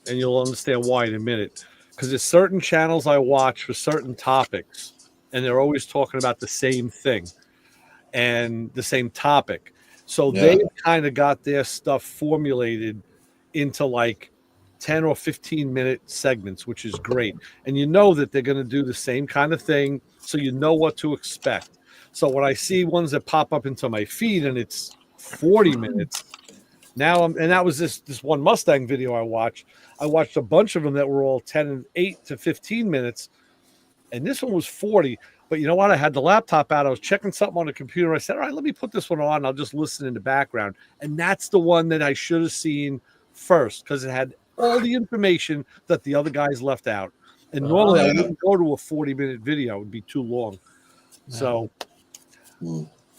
and you'll understand why in a minute. Because there's certain channels I watch for certain topics, and they're always talking about the same thing and the same topic. So they've kind of got their stuff formulated into like 10 or 15 minute segments, which is great. And that they're going to do the same kind of thing, so you know what to expect. So when I see ones that pop up into my feed and it's 40 minutes, and that was this one Mustang video I watched. I watched a bunch of them that were all 10 and 8 to 15 minutes, and this one was 40. But you know what? I had the laptop out. I was checking something on the computer. I said, all right, let me put this one on. I'll just listen in the background. And that's the one that I should have seen first, because it had all the information that the other guys left out. And normally I wouldn't go to a 40-minute video. It would be too long. So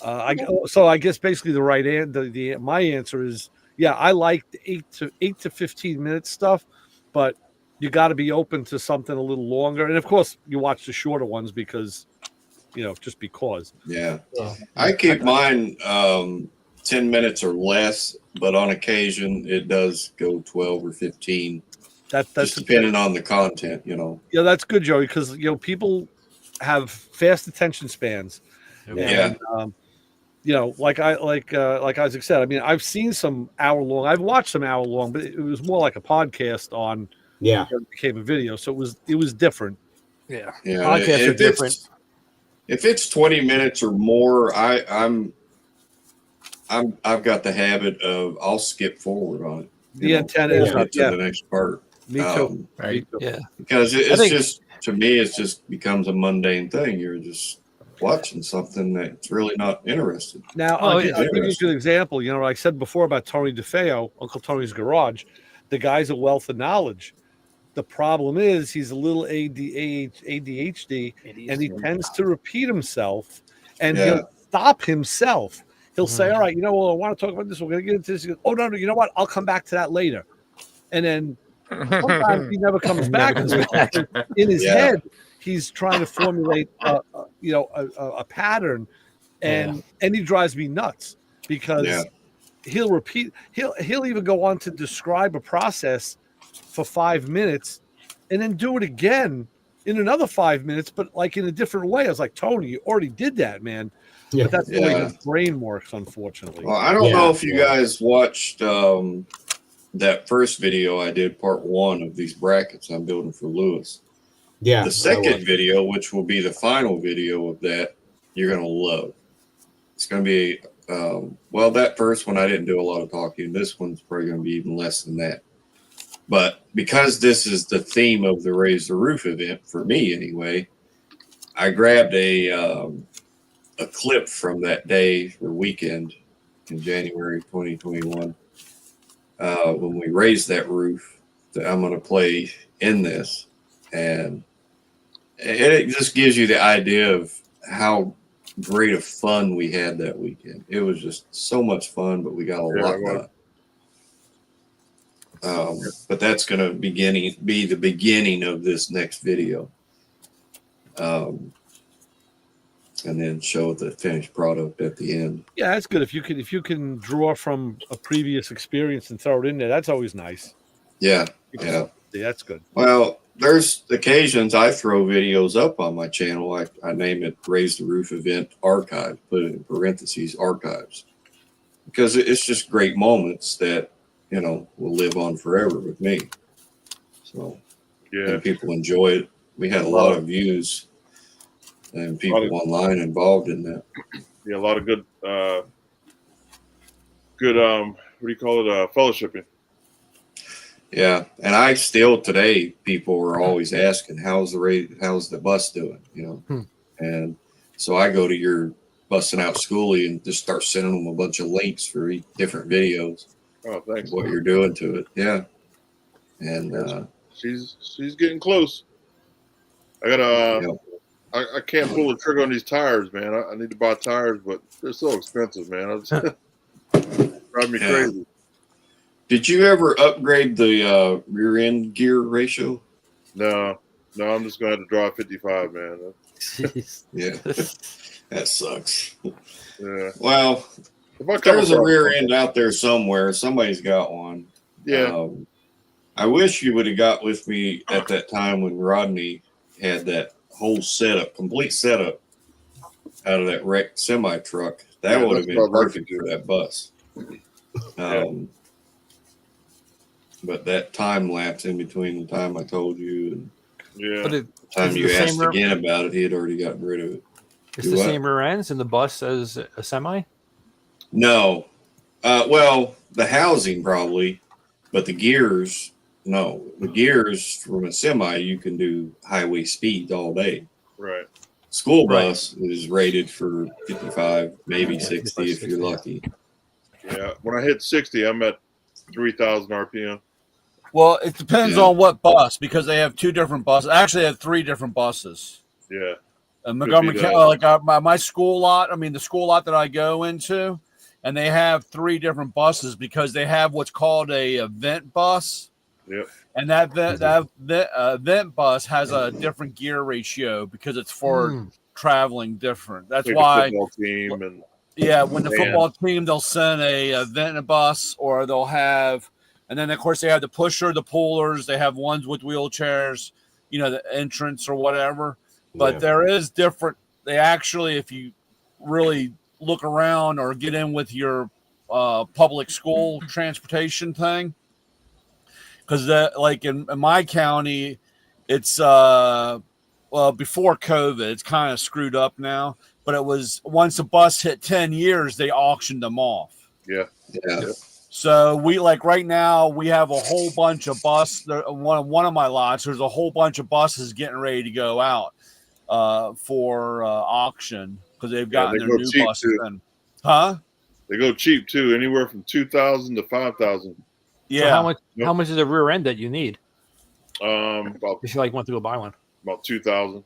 I guess basically the right answer, my answer is, I like the 8 to 15 minute stuff, but you got to be open to something a little longer. And of course, you watch the shorter ones because, just because. Yeah. I keep mine 10 minutes or less, but on occasion it does go 12 or 15. That's just depending on the content, Yeah, that's good, Joey, because people have fast attention spans. And, like Isaac said, I mean, I've seen some hour long. I've watched some hour long, but it was more like a podcast on. Yeah, it became a video, so it was different. Yeah, podcasts are different. If it's 20 minutes or more, I've got the habit of I'll skip forward on it. The antenna is to the next part. Me too. Right. Yeah. Because it's just, to me, it just becomes a mundane thing. You're just watching something that's really not interested. Now, I'll give you an example. I said before about Tony DeFeo, Uncle Tony's Garage. The guy's a wealth of knowledge. The problem is he's a little ADHD, and he tends to repeat himself, and he'll stop himself. He'll say, all right, I want to talk about this. We're going to get into this. He goes, oh, no, you know what? I'll come back to that later. And then sometimes he never comes back. In his head, he's trying to formulate a pattern, and he drives me nuts because he'll repeat. He'll even go on to describe a process for 5 minutes and then do it again in another 5 minutes, but like in a different way. I was like, Tony, you already did that, man. Yeah. But that's the way his brain works, unfortunately. Well, I don't know if you guys watched that first video I did, part 1 of these brackets I'm building for Lewis. Yeah. The second video, which will be the final video of that, you're going to love. It's going to be, that first one I didn't do a lot of talking. This one's probably going to be even less than that. But because this is the theme of the Raise the Roof event, for me anyway, I grabbed a clip from that day or weekend in January 2021 when we raised that roof that I'm going to play in this. And it just gives you the idea of how great of fun we had that weekend. It was just so much fun, but we got a lot done. But that's going to be the beginning of this next video. And then show the finished product at the end. Yeah, that's good. If you can draw from a previous experience and throw it in there, that's always nice. Yeah. Yeah, that's good. Well, there's occasions I throw videos up on my channel. I name it Raise the Roof Event Archive, put it in parentheses, archives. Because it's just great moments that, will live on forever with me. So, and people enjoy it. We had a lot of views and people online involved in that. Yeah, a lot of good, what do you call it? Fellowshipping. Yeah, and I still today, people are always asking, how's the bus doing? And so I go to your Busting Out Schoolie and just start sending them a bunch of links for different videos. Oh, thanks. What you're doing to it, yeah. And she's getting close. I gotta. I can't pull the trigger on these tires, man. I need to buy tires, but they're so expensive, man. Drive me crazy. Did you ever upgrade the rear end gear ratio? No, I'm just gonna have to drive 55, man. Yeah, that sucks. Yeah. Well, there's a rear end out there somewhere. Somebody's got one. Yeah. I wish you would have got with me at that time when Rodney had that whole complete setup out of that wrecked semi truck. That would have been perfect for that bus. But that time lapse in between the time I told you and the time you asked again about it, he had already gotten rid of it. It's the same rear ends in the bus as a semi? No. Well, the housing probably, but the gears, no. The gears from a semi, you can do highway speeds all day. Right. School bus is rated for 55, maybe 60 if you're lucky. Yeah. When I hit 60, I'm at 3,000 RPM. Well, it depends on what bus, because they have two different buses. Actually, they have three different buses. Yeah. Montgomery County, my school lot. I mean, the school lot that I go into, and they have three different buses because they have what's called a event bus. Yep. And that event bus has a different gear ratio because it's for traveling different. That's like why. The football team and when the football team, they'll send a event bus, or they'll have. And then, of course, they have the pusher, the pullers. They have ones with wheelchairs, the entrance or whatever. But there is different. They actually, if you really look around or get in with your public school transportation thing, because like in my county, it's before COVID, it's kind of screwed up now. But it was once a bus hit 10 years, they auctioned them off. Yeah. So we right now we have a whole bunch of one of my lots. There's a whole bunch of buses getting ready to go out for auction because they've gotten their new buses in. Huh? They go cheap too, anywhere from 2,000 to 5,000. Yeah. So how much is a rear end that you need? About if you want to go buy one. About 2,000.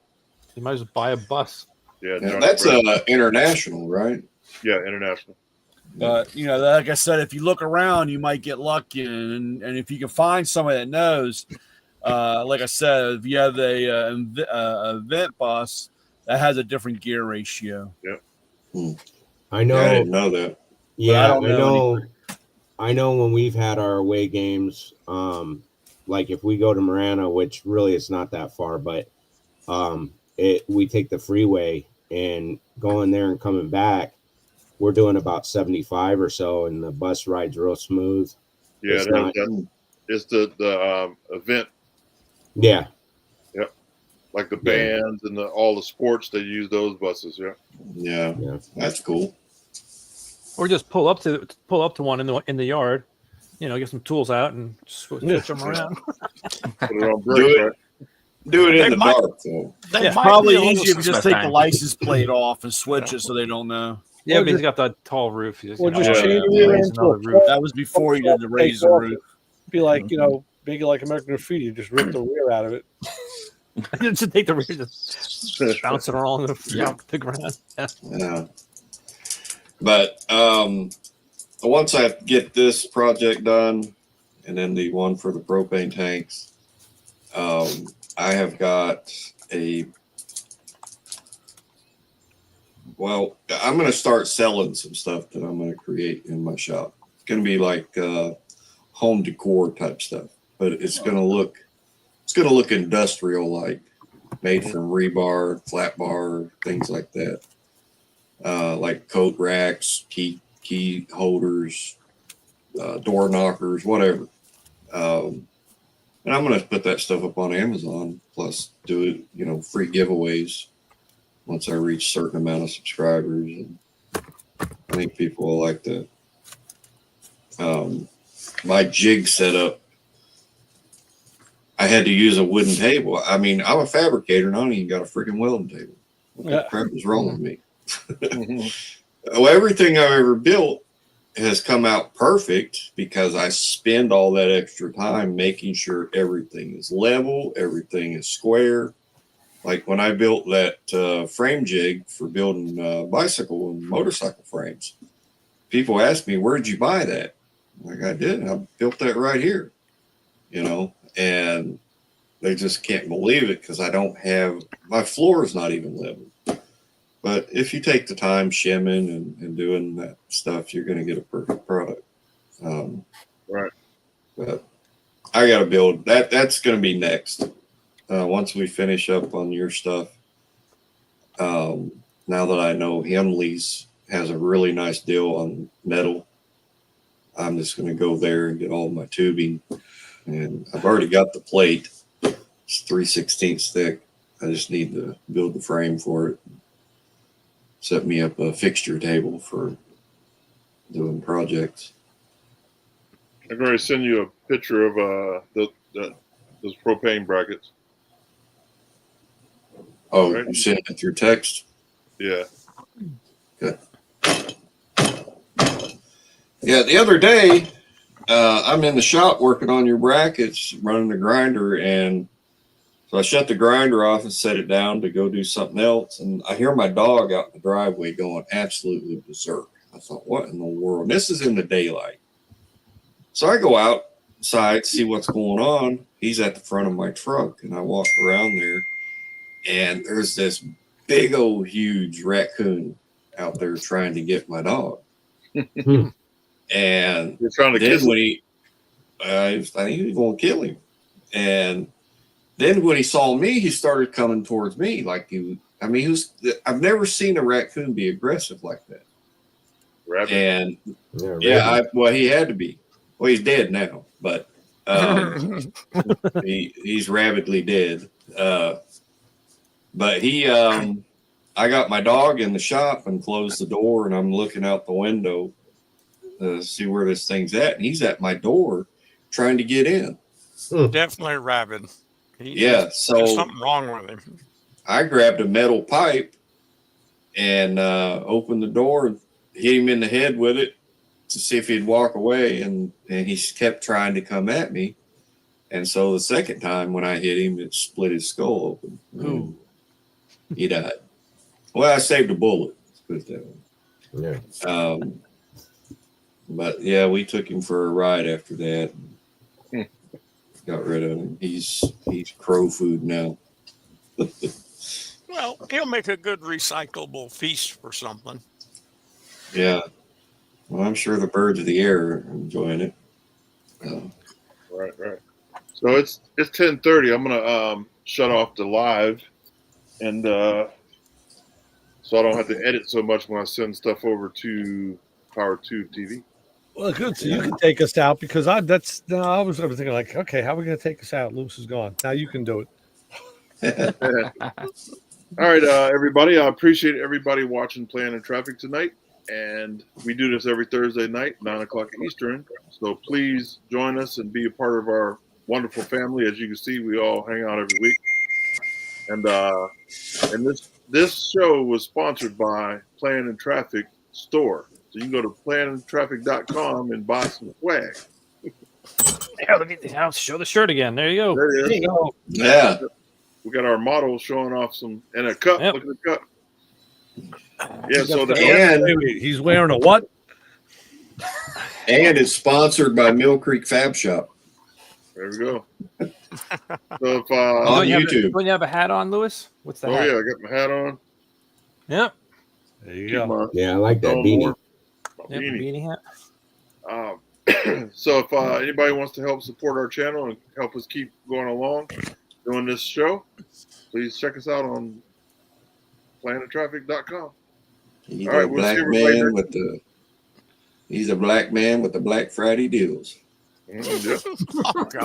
You might as well buy a bus. Yeah, that's international, right? Yeah, international. But like I said, if you look around, you might get lucky, and if you can find somebody that knows, like I said, if you have a event bus that has a different gear ratio. Yep. I know. I didn't know that. Yeah, I know when we've had our away games, like if we go to Marana, which really is not that far, but we take the freeway and going there and coming back. We're doing about 75 or so, and the bus ride's real smooth. Yeah, it's the event. Yeah. Yep. Like the bands and all the sports, they use those buses. Yeah. That's cool. Or just pull up to one in the yard, get some tools out and switch them around. Put it on break, right? Do it in the dark. It's probably easier if you just take the license plate off and switch it so they don't know. Yeah, but he's got that tall roof. Just change the rear end to a roof. That was before you did the raise the roof. Be like, make it like American Graffiti. Just rip the rear out of it. Just take the rear, just bounce it along the ground. Yeah. But once I get this project done and then the one for the propane tanks. I have got well, I'm going to start selling some stuff that I'm going to create in my shop. It's going to be like home decor type stuff, but it's going to look industrial, like made from rebar, flat bar, things like that. Like coat racks, key holders, door knockers, whatever. And I'm going to put that stuff up on Amazon, plus do it, free giveaways once I reach a certain amount of subscribers. And I think people will like that. My jig setup, I had to use a wooden table. I mean, I'm a fabricator and I don't even got a freaking welding table. What the crap is wrong with me? Well, everything I've ever built has come out perfect because I spend all that extra time making sure everything is level, everything is square. Like when I built that frame jig for building bicycle and motorcycle frames, people ask me, where'd you buy that? Like, I did. I built that right here, and they just can't believe it because I don't have, my floor is not even level. But if you take the time shimming and doing that stuff, you're going to get a perfect product. Right. But I got to build that. That's going to be next. Once we finish up on your stuff, now that I know Hemley's has a really nice deal on metal, I'm just going to go there and get all my tubing. And I've already got the plate. It's 3/16 thick. I just need to build the frame for it. Set me up a fixture table for doing projects. I'm going to send you a picture of those propane brackets. Oh, Right. you sent it through text? Yeah. Good. Yeah, the other day, I'm in the shop working on your brackets, running the grinder, and so I shut the grinder off and set it down to go do something else, and I hear my dog out in the driveway going absolutely berserk. I thought, what in the world? And this is in the daylight. So I go outside to see what's going on. He's at the front of my truck, and I walk around there, and there's this big old huge raccoon out there trying to get my dog. And You're trying to then kiss when I think he was going to kill him. And then when he saw me, he started coming towards me like I've never seen a raccoon be aggressive like that. Rabbit. And Yeah, he had to be. Well, he's dead now, but he's rabidly dead. But I got my dog in the shop and closed the door, and I'm looking out the window to see where this thing's at, and he's at my door trying to get in. Definitely rabid. So there's something wrong with him. I grabbed a metal pipe and opened the door and hit him in the head with it to see if he'd walk away, and he kept trying to come at me. And so the second time when I hit him, it split his skull open. Ooh. He died. Well, I saved a bullet. Let's put it that way. Yeah. But yeah, we took him for a ride after that. Got rid of him. He's crow food now. Well, he'll make a good recyclable feast for something. Yeah. Well, I'm sure the birds of the air are enjoying it. Right. So it's 10:30. I'm gonna shut off the live, and so I don't have to edit so much when I send stuff over to PowerTube TV. Well, good. So you can take us out because I was thinking like, okay, how are we going to take us out? Luce is gone. Now you can do it. All right, everybody. I appreciate everybody watching Playing in Traffic tonight. And we do this every Thursday night, 9:00 Eastern. So please join us and be a part of our wonderful family. As you can see, we all hang out every week. And this show was sponsored by Playing in Traffic Store. So you can go to planandtraffic.com and buy some swag. Yeah, let me show the shirt again. There you go. There you go. Yeah. We got our model showing off and a cup. Yep. Look at the cup. Yeah, so he's wearing a what? And it's sponsored by Mill Creek Fab Shop. There we go. So if On Don't you have YouTube. don't you have a hat on, Lewis? What's the oh hat? yeah, I got my hat on. Yep. There you Keep go. my Yeah, I like that dome beanie. warm. My Yep, beanie. beanie hat. So if anybody wants to help support our channel and help us keep going along doing this show, please check us out on planettraffic.com. He's All right, a we'll see black everybody man next- with the. He's a black man with the Black Friday deals. Yeah. Oh, God.